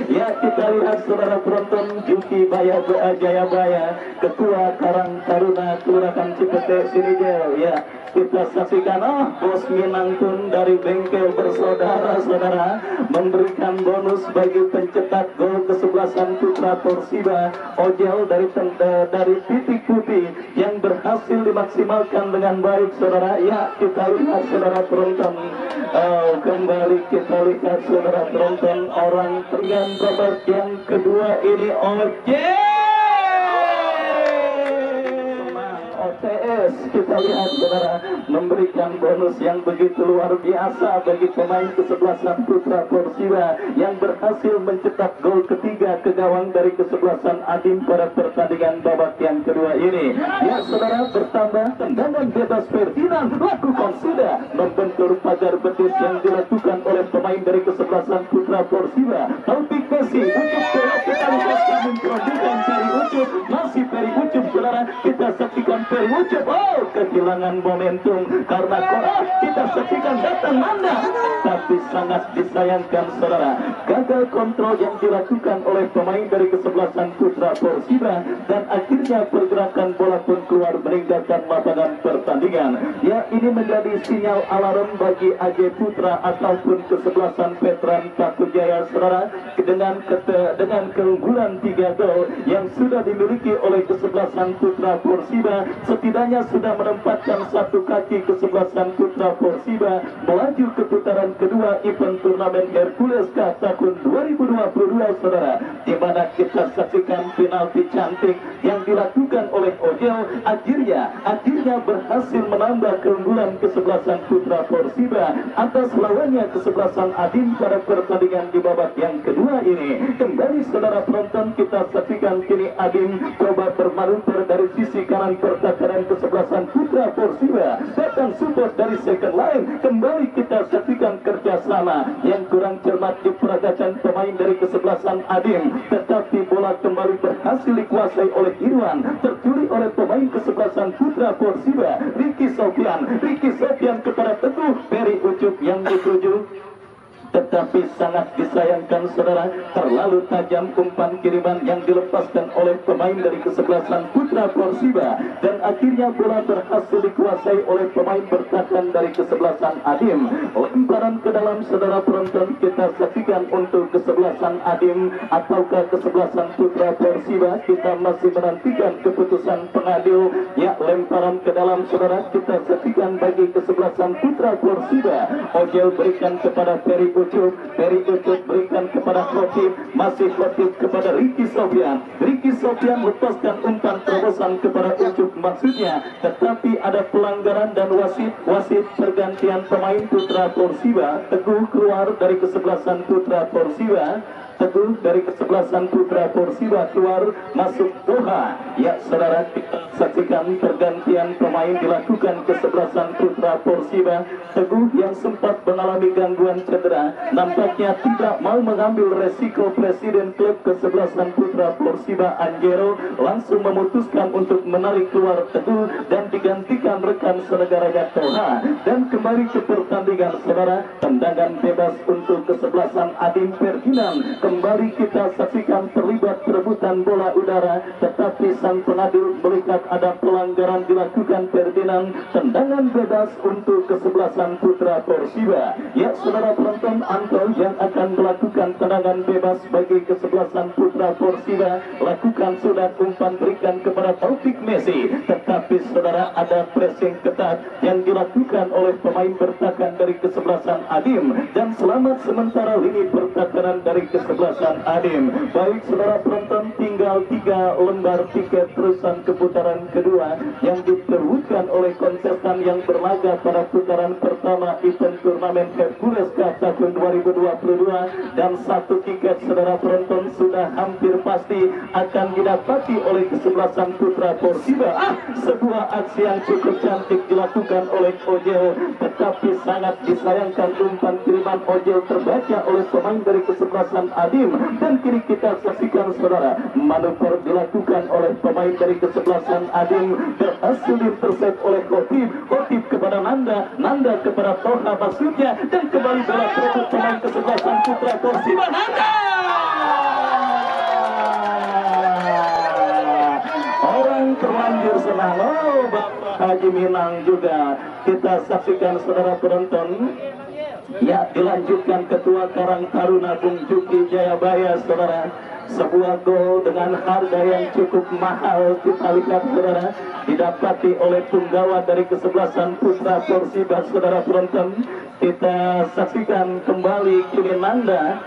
ya kita lihat saudara penonton, Juki Baya Doa Jayabaya, Ketua Karang Taruna Kelurahan Cipete Sinijel. Ya, kita saksikan Bos Minangkun dari bengkel bersaudara saudara memberikan bonus bagi pencetak gol kesebelasan Putra Porsiba. Ojel dari titik putih yang berhasil dimaksimalkan dengan baik saudara. Ya, kita lihat saudara penonton, kembali kita lihat saudara penonton, orang dengan babak yang kedua ini OTS. Kita lihat saudara memberikan bonus yang begitu luar biasa bagi pemain kesebelasan Putra Porsiba yang berhasil mencetak gol ketiga ke gawang dari kesebelasan Adim pada pertandingan babak yang kedua ini. Ya saudara, bertambah tendangan bebas Ferdinand lakukan sudah membentur pagar betis yang dilakukan oleh pemain dari kesebelasan Putra Porsiba. Taufik Messi untuk bola kita lihat memprodukan Ferry Ucup, masih Ferry Ucup saudara. Kita kita saksikan Periwucuk. Oh, kehilangan momentum karena kita saksikan datang Nanda, tapi sangat disayangkan saudara, gagal kontrol yang dilakukan oleh pemain dari kesebelasan Putra Porsiba dan akhirnya pergerakan bola pun keluar meninggalkan lapangan pertandingan. Ya, ini menjadi sinyal alarm bagi AJ Putra ataupun kesebelasan veteran Pakujaya saudara, dengan keunggulan 3 gol yang sudah dimiliki oleh kesebelasan Putra Porsiba, setidaknya sudah menempatkan satu kaki kesebelasan Putra Porsiba melaju ke putaran kedua event turnamen Hercules Cup tahun 2022 saudara, di mana kita saksikan penalti cantik yang dilakukan oleh Ojel akhirnya berhasil menambah keunggulan kesebelasan Putra Porsiba atas lawannya kesebelasan Adim pada pertandingan di babak yang kedua ini. Kembali saudara penonton, kita saksikan kini Adim coba bermanuver dari sisi kanan pertahanan kesebelasan Putra Porsiba, datang support dari second line. Kembali kita saksikan kerjasama yang kurang cermat diperagakan pemain dari kesebelasan Adim, tetapi bola kembali berhasil dikuasai oleh Irwan, tercuri oleh pemain kesebelasan Putra Porsiba, Ricky Sofian kepada Teguh Periwucuk yang dituju, tetapi sangat disayangkan saudara, terlalu tajam umpan kiriman yang dilepaskan oleh pemain dari kesebelasan Putra Porsiba dan akhirnya bola berhasil dikuasai oleh pemain bertahan dari kesebelasan Adim. Lemparan ke dalam saudara penonton, kita saksikan untuk kesebelasan Adim ataukah kesebelasan Putra Porsiba, kita masih menantikan keputusan pengadil. Ya, lemparan ke dalam saudara, kita saksikan bagi kesebelasan Putra Porsiba. Ojel berikan kepada Periwucuk berikan kepada Khotib, masih Khotib kepada Ricky Sofian lepaskan umpan terobosan kepada Ucuk maksudnya, tetapi ada pelanggaran dan wasit pergantian pemain Putra Porsiba. Teguh keluar dari kesebelasan Putra Porsiba, keluar masuk Doha. Ya saudara, saksikan pergantian pemain dilakukan kesebelasan Putra Porsiba. Teguh yang sempat mengalami gangguan cedera nampaknya tidak mau mengambil resiko. Presiden klub kesebelasan Putra Porsiba Anjero langsung memutuskan untuk menarik keluar Teguh dan digantikan rekan senegaranya Toha. Dan kembali ke pertandingan saudara, tendangan bebas untuk kesebelasan Adim Ferdinand. Kembali kita saksikan terlibat perebutan bola udara, tetapi sang pengadil melihat ada pelanggaran dilakukan Ferdinand. Tendangan bebas untuk kesebelasan Putra Porsiba. Ya saudara penonton, Anto yang akan melakukan tendangan bebas bagi kesebelasan Putra Porsiba, lakukan sudah umpan berikan kepada Taufik Messi, tetapi saudara ada pressing ketat yang dilakukan oleh pemain bertahan dari kesebelasan Adim dan selamat sementara lini pertahanan dari kesebelasan Adim. Baik saudara penonton, tinggal 3 lembar tiket terusan ke putaran kedua yang diperbutkan oleh kontestan yang berlaga pada putaran pertama event turnamen Hercules Cup tahun 2022, dan 1 tiket saudara penonton sudah hampir pasti akan didapati oleh kesebelasan Putra Porsiba. Sebuah aksi yang cukup cantik dilakukan oleh Ojel, tetapi sangat disayangkan umpan kiriman Ojel terbaca oleh pemain dari kesebelasan Adim. Dan kini kita saksikan saudara, manuver dilakukan oleh pemain dari kesebelasan Adim berhasil intercept oleh Khotib kepada Nanda kepada Toha maksudnya, dan kembali bola terus pemain kesebelasan Putra Porsiba. Nanda orang terlanjur senang. Oh, Bapak Haji Minang juga kita saksikan saudara penonton. Ya, dilanjutkan Ketua Karang Taruna Bung Juki Jayabaya saudara. Sebuah gol dengan harga yang cukup mahal kita lihat saudara, didapati oleh punggawa dari kesebelasan Putra Porsiba saudara penonton. Kita saksikan kembali kini Nanda.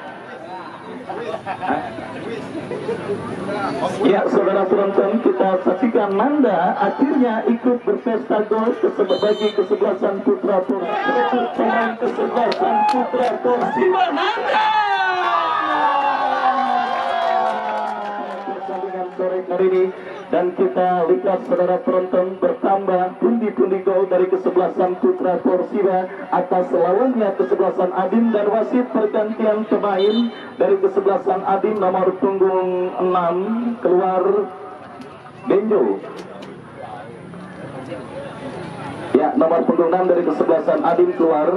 Ya saudara penonton, kita saksikan Nanda akhirnya ikut berpesta gol bagi kesebelasan Putra Porsiba. Pemain kesebelasan Putra Porsiba Nanda. Pertandingan sore hari ini, dan kita lihat saudara penonton bertambah pundi-pundi gol dari kesebelasan Putra Porsiba atas lawannya kesebelasan Adim, dan wasit pergantian pemain dari kesebelasan Adim nomor punggung 6 keluar Benjo. Ya, nomor punggung 6 dari kesebelasan Adim keluar.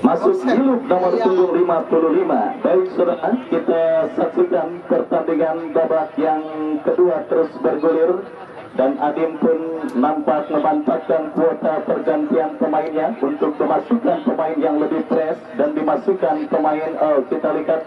Masuk Hiluk nomor punggung 55. Baik saudara, kita saksikan pertandingan babak yang kedua terus bergulir. Dan Adim pun nampak memanfaatkan kuota pergantian pemainnya untuk memasukkan pemain yang lebih fresh dan dimasukkan pemain kita lihat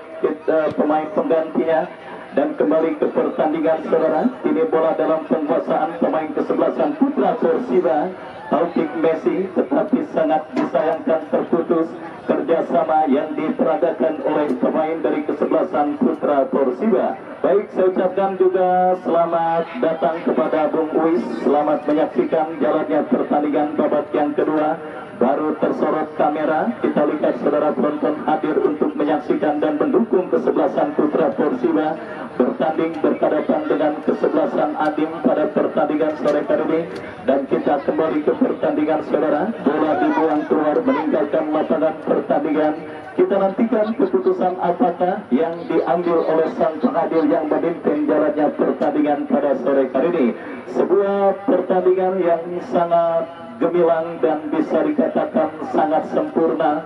pemain penggantinya. Dan kembali ke pertandingan saudara, ini bola dalam penguasaan pemain kesebelasan Putra Persiba Taufik Messi, tetapi sangat disayangkan terputus kerjasama yang diperagakan oleh pemain dari kesebelasan Putra Persiba. Baik, saya ucapkan juga selamat datang kepada Bung Uis, selamat menyaksikan jalannya pertandingan babak yang kedua. Baru tersorot kamera, kita lihat saudara penonton hadir untuk menyaksikan dan mendukung kesebelasan Putra Persiba bertanding berhadapan dengan kesebelasan Adim pada pertandingan sore kali ini. Dan kita kembali ke pertandingan saudara, bola dibuang keluar meninggalkan lapangan pertandingan. Kita nantikan keputusan apakah yang diambil oleh sang pengadil yang memimpin jalannya pertandingan pada sore kali ini. Sebuah pertandingan yang sangat gemilang dan bisa dikatakan sangat sempurna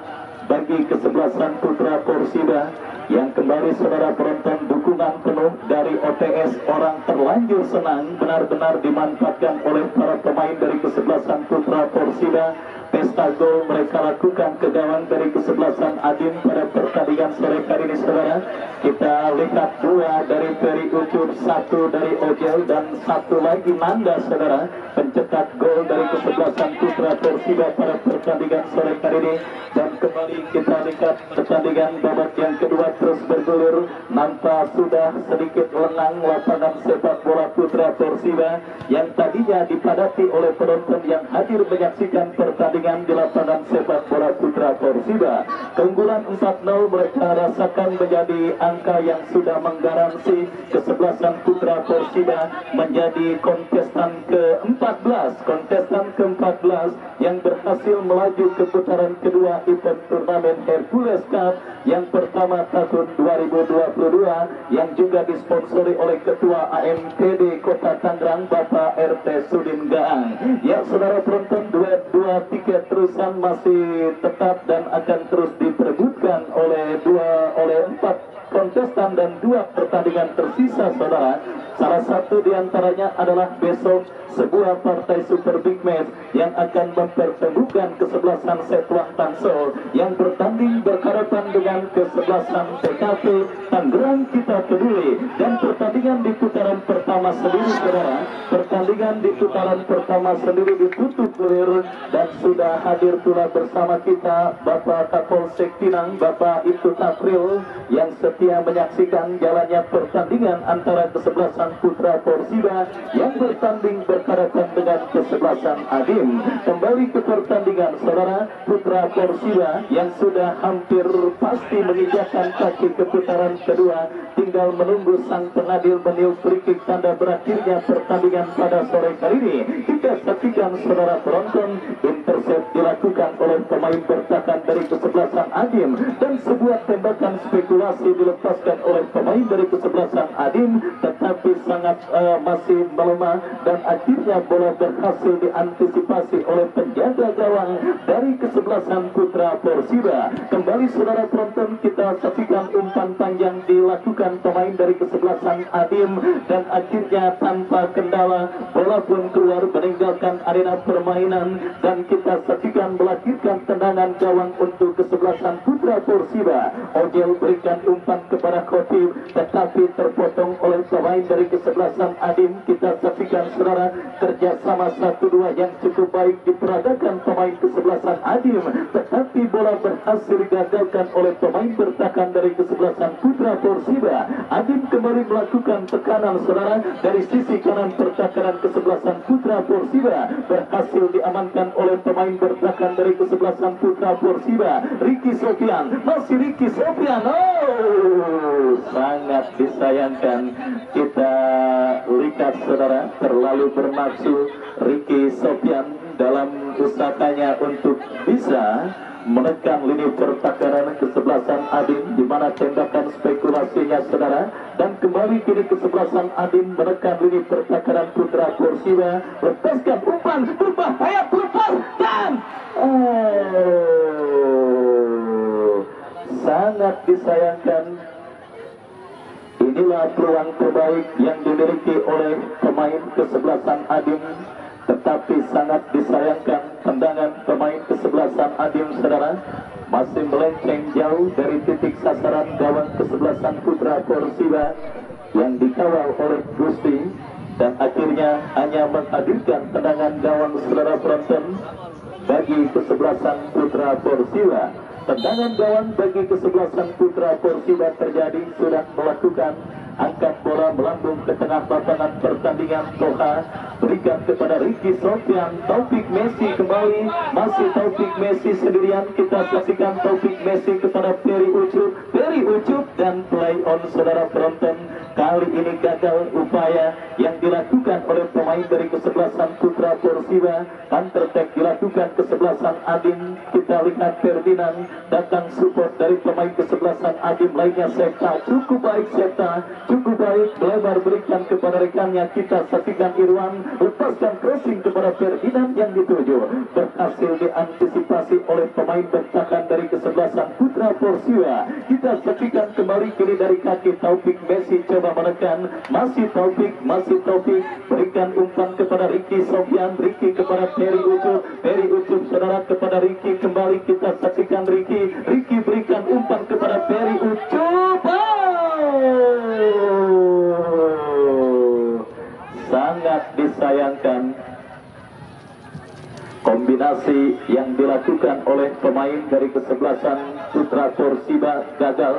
bagi kesebelasan Putra Persiba yang kembali saudara penonton dukungan penuh dari OTS orang terlanjur senang benar-benar dimanfaatkan oleh para pemain dari kesebelasan Putra Persiba. Pesta gol mereka lakukan ke gawang dari kesebelasan Adim pada pertandingan sore kali ini saudara. Kita lihat dua dari Ferry Ucup, satu dari Ojel dan satu lagi Nanda saudara pencetak gol dari kesebelasan Putra Persiba pada pertandingan sore kali ini. Dan kembali kita lihat pertandingan babak yang kedua terus bergulir. Nampak sudah sedikit lengang lapangan sepak bola Putra Persiba yang tadinya dipadati oleh penonton yang hadir menyaksikan pertandingan di lapangan sepak bola Putra Persiba. Keunggulan 4-0 mereka rasakan menjadi angka yang sudah menggaransi kesebelasan Putra Persiba menjadi kontestan ke-14, yang berhasil melaju ke putaran kedua event turnamen Hercules Cup yang pertama tahun 2022 yang juga disponsori oleh Ketua AMPD Kota Tangerang Bapak RT Sudin Gaang. Ya saudara penonton, dua tiket terusan masih tetap dan akan terus diperebutkan oleh 4 kontestan dan 2 pertandingan tersisa saudara. Salah satu diantaranya adalah besok sebuah partai super big match yang akan mempertemukan kesebelasan Setuang Tangsel yang bertanding berhadapan dengan kesebelasan TKP Tangerang Kita Peduli. Dan pertandingan di putaran pertama sendiri saudara, pertandingan di putaran pertama sendiri ditutup clear dan sudah hadir pula bersama kita Bapak Kapolsek Pinang, Bapak Ibtu Tapril yang setia menyaksikan jalannya pertandingan antara kesebelasan Putra Persiba yang bertanding berhadapan dengan kesebelasan Adim. Kembali ke pertandingan saudara, Putra Persiba yang sudah hampir pasti menginjakkan kaki ke putaran kedua tinggal menunggu sang pengadil meniup free-kick tanda berakhirnya pertandingan pada sore kali ini. Kita saksikan saudara penonton, intercept dilakukan oleh pemain bertahan dari kesebelasan Adim dan sebuah tembakan spekulasi dilepaskan oleh pemain dari kesebelasan Adim tetapi sangat masih melemah dan akhirnya bola berhasil diantisipasi oleh penjaga gawang dari kesebelasan Putra Persiba. Kembali saudara penonton, kita saksikan umpan panjang dilakukan pemain dari kesebelasan Adim dan akhirnya tanpa kendala bola pun keluar meninggalkan arena permainan dan kita saksikan melahirkan tendangan gawang untuk kesebelasan Putra Persiba. Ojel berikan umpan kepada Khotib tetapi terpotong oleh pemain dari kesebelasan Adim. Kita saksikan saudara kerjasama 1-2 yang cukup baik diperagakan pemain kesebelasan Adim tetapi bola berhasil digagalkan oleh pemain bertahan dari kesebelasan Putra Persiba. Adim kembali melakukan tekanan saudara dari sisi kanan pertahanan kesebelasan Putra Persiba berhasil diamankan oleh pemain bertahan dari kesebelasan Putra Persiba. Ricky Sofian, masih Ricky Sofian. Oh, sangat disayangkan. Kita lihat saudara, terlalu bermaksud Ricky Sofian dalam usahanya untuk bisa menekan lini pertakaran kesebelasan Adin, di mana tembakan spekulasinya saudara, dan kembali kini kesebelasan Adin menekan lini pertakaran putra Persiba, lepaskan umpan berbahaya, lepas dan sangat disayangkan. Inilah peluang terbaik yang dimiliki oleh pemain kesebelasan Adin, tetapi sangat disayangkan tendangan pemain kesebelasan Adin saudara masih melenceng jauh dari titik sasaran gawang kesebelasan putra Persiba yang dikawal oleh Gusti, dan akhirnya hanya menghadirkan tendangan gawang saudara penonton bagi kesebelasan putra Persiba. Tendangan gawang bagi kesebelasan putra Persiba terjadi, sudah melakukan angkat bola melambung ke tengah lapangan pertandingan. Toha berikan kepada Ricky Sofian, Taufik Messi kembali, masih Taufik Messi sendirian. Kita saksikan Taufik Messi kepada Ferry Ucup dan play on saudara penonton. Kali ini gagal upaya yang dilakukan oleh pemain dari kesebelasan putra Persiba. Counter attack dilakukan kesebelasan Adin. Kita lihat Ferdinand datang support dari pemain kesebelasan Adin lainnya. Septa cukup baik, Septa cukup baik, lebar berikan kepada rekannya. Kita saksikan Irwan lepaskan crossing kepada Ferdinand yang dituju, berhasil diantisipasi oleh pemain bertahan dari kesebelasan putra Persiba. Kita saksikan kembali kiri dari kaki Taufik Messi coba menekan, masih Taufik berikan umpan kepada Ricky Sofian, Ricky kepada Ferry Ucup saudara kepada Ricky kembali. Kita saksikan Ricky berikan umpan kepada Ferry Ucup. Sangat disayangkan kombinasi yang dilakukan oleh pemain dari kesebelasan putra Persiba gagal,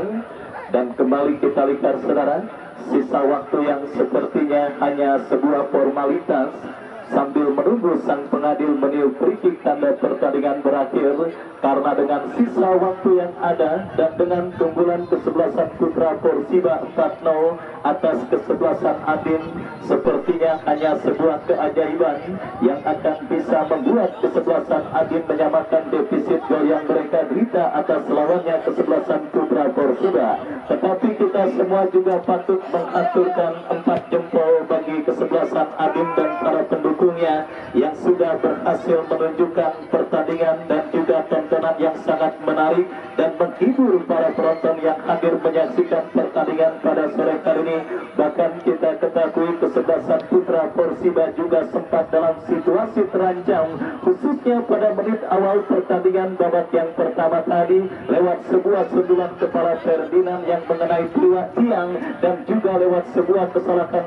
dan kembali kita lihat saudara, sisa waktu yang sepertinya hanya sebuah formalitas sambil menunggu sang pengadil meniup free kick tanda pertandingan berakhir, karena dengan sisa waktu yang ada dan dengan keunggulan kesebelasan putra Persiba 4-0 atas kesebelasan Adin, sepertinya hanya sebuah keajaiban yang akan bisa membuat kesebelasan Adin menyamakan defisit gol yang mereka derita atas lawannya kesebelasan putra Persiba. Tetapi kita semua juga patut mengaturkan 4 jempol bagi kesebelasan Adin dan para pendukungnya yang sudah berhasil menunjukkan pertandingan dan juga tontonan yang sangat menarik dan menghibur para penonton yang hadir menyaksikan pertandingan pada sore hari ini. Bahkan kita ketahui kesebelasan putra Persiba juga sempat dalam situasi terancam, khususnya pada menit awal pertandingan babak yang pertama tadi lewat sebuah sundulan kepala Ferdinand yang mengenai tiang, dan juga lewat sebuah kesalahan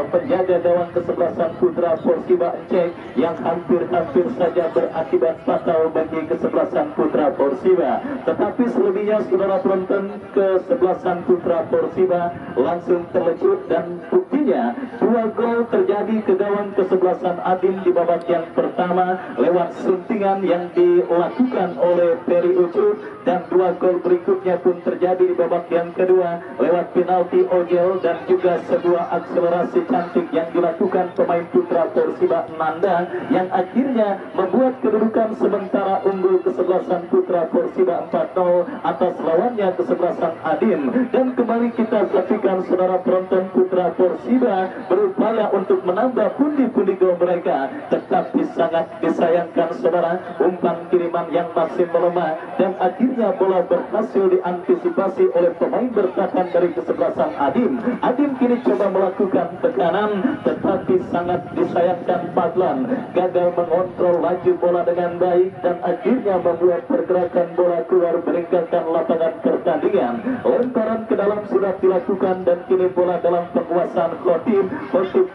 penjaga gawang kesebelasan putra Persiba Cek yang hampir saja berakibat fatal bagi kesebelasan putra Persiba. Tetapi selebihnya saudara penonton, kesebelasan putra Persiba langsung terlecut, dan buktinya 2 gol terjadi ke gawang kesebelasan Adin di babak yang pertama lewat suntingan yang dilakukan oleh Ferry Ucup, dan 2 gol berikutnya pun terjadi di babak yang kedua lewat penalti Ojel dan juga sebuah akselerasi cantik yang dilakukan pemain putra Persiba Nanda yang akhirnya membuat kedudukan sementara unggul kesebelasan putra Persiba 4-0 atas lawannya kesebelasan Adin. Dan kembali kita saksikan saudara penonton, putra Persiba berupaya untuk menambah pundi-pundi gol mereka, tetapi sangat disayangkan saudara, umpan kiriman yang masih melemah, dan akhirnya bola berhasil diantisipasi oleh pemain bertahan dari kesebelasan Adin. Adin kini coba melakukan tekanan, tetapi sangat disayangkan Fadlan gagal mengontrol laju bola dengan baik dan akhirnya membuat pergerakan bola keluar meninggalkan lapangan pertandingan. Lemparan ke dalam sudah dilakukan dan kini bola dalam penguasaan Khotib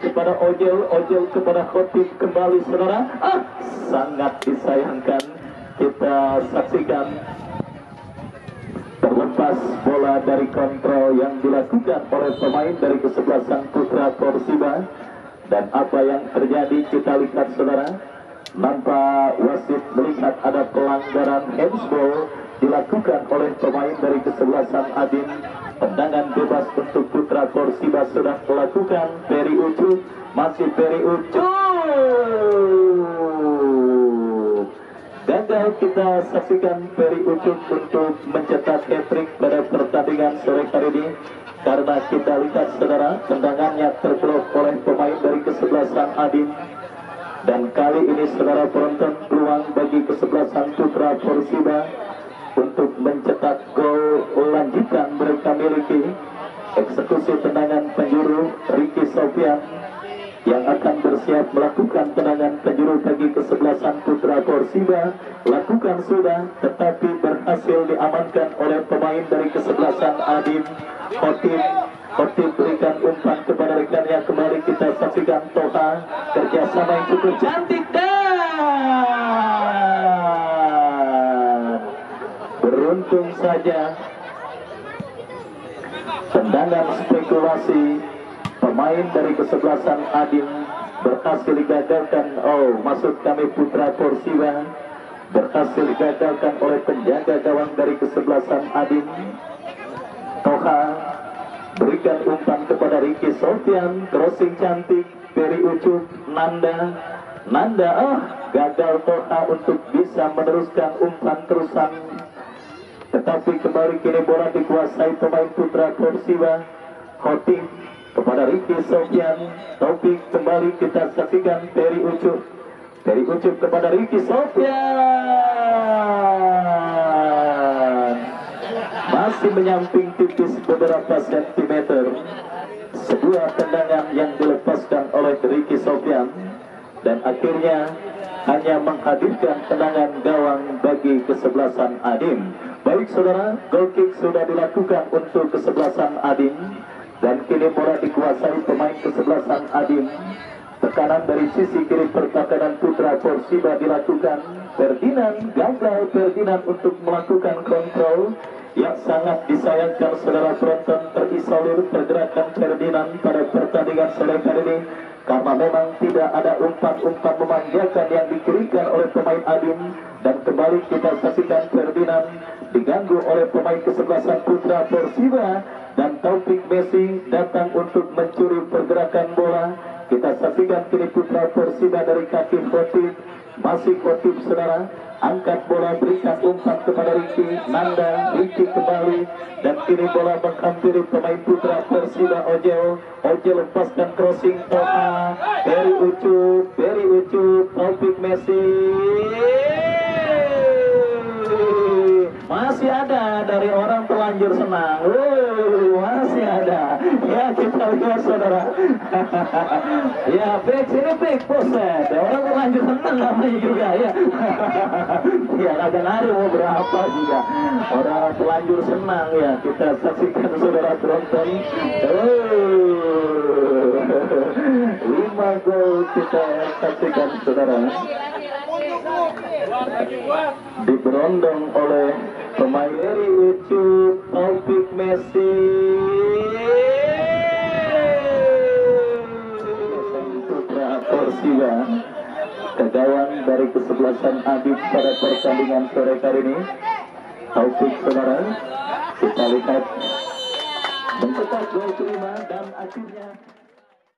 kepada Ojel kepada Khotib kembali saudara. Sangat disayangkan, kita saksikan terlepas bola dari kontrol yang dilakukan oleh pemain dari kesebelasan putra Persiba. Dan apa yang terjadi kita lihat saudara, nampak wasit melihat ada pelanggaran handsball dilakukan oleh pemain dari kesebelasan Adin. Tendangan bebas untuk putra Persiba sudah melakukan. Ferry Ucup, masih Ferry Ucup, dan gagal kita saksikan Ferry Ucup untuk mencetak hat-trick pada pertandingan sore hari ini, karena kita lihat saudara tendangannya terblok oleh pemain dari kesebelasan Adim. Dan kali ini saudara penonton, peluang bagi kesebelasan Putra Persiba untuk mencetak gol lanjutan mereka miliki. Eksekusi tendangan penjuru Ricky Sofian yang akan bersiap melakukan tendangan penjuru bagi kesebelasan Putra Persiba lakukan sudah, tetapi berhasil diamankan oleh pemain dari kesebelasan Adim. Khotib berikan umpan kepada rekannya. Kembali kita saksikan Toha, kerjasama yang cukup cantik dan beruntung saja tendangan spekulasi pemain dari kesebelasan Adim berhasil digagalkan. Oh, maksud kami Putra Persiba berhasil digagalkan oleh penjaga gawang dari kesebelasan Adim. Toha berikan umpan kepada Ricky Sofian, crossing cantik, Ferry Ucup, Nanda, gagal Toha untuk bisa meneruskan umpan terusan, tetapi kembali kini bola dikuasai pemain Putra Persiba. Khotib kepada Ricky Sofian, Taufik, kembali kita saksikan Ferry Ucup kepada Ricky Sofian, masih menyamping tipis beberapa sentimeter. Sebuah tendangan yang dilepaskan oleh Ricky Sofian dan akhirnya hanya menghadirkan tendangan gawang bagi kesebelasan Adim. Baik saudara, goal kick sudah dilakukan untuk kesebelasan Adim dan kini bola dikuasai pemain kesebelasan Adim. Tekanan dari sisi kiri pertahanan Putra Persiba dilakukan. Ferdinand gagal untuk melakukan kontrol yang sangat disayangkan saudara penonton. Terisolir pergerakan Ferdinand pada pertandingan sore hari ini karena memang tidak ada umpan-umpan memanjakan yang diberikan oleh pemain Adim. Dan kembali kita saksikan Ferdinand diganggu oleh pemain kesebelasan Putra Persiba dan Taufik Messi datang untuk mencuri pergerakan bola. Kita saksikan kini Putra Persiba dari kaki Khotib, masih Khotib saudara, angkat bola berikan umpan kepada Ricky, Ricky kembali dan kini bola menghampiri pemain Putra Persiba. Ojel lepaskan crossing Toha, Ferry Ucup, Taufik Messi, masih ada dari orang terlanjur senang. Masih ada. Ya kita lihat saudara. Ya back sini back poset. Orang terlanjur senang namanya juga ya. Ya agak nari mau berapa juga. Orang terlanjur senang ya. Kita saksikan saudara penonton. 5 gol kita saksikan saudara. Diberondong oleh pemain Ferry Ucup, Taufik Messi, Putra Persiba ke gawang dari kesebelasan Adim pada pertandingan sore hari ini. Taufik saudara, kita lihat mencetak gol kelima dan akhirnya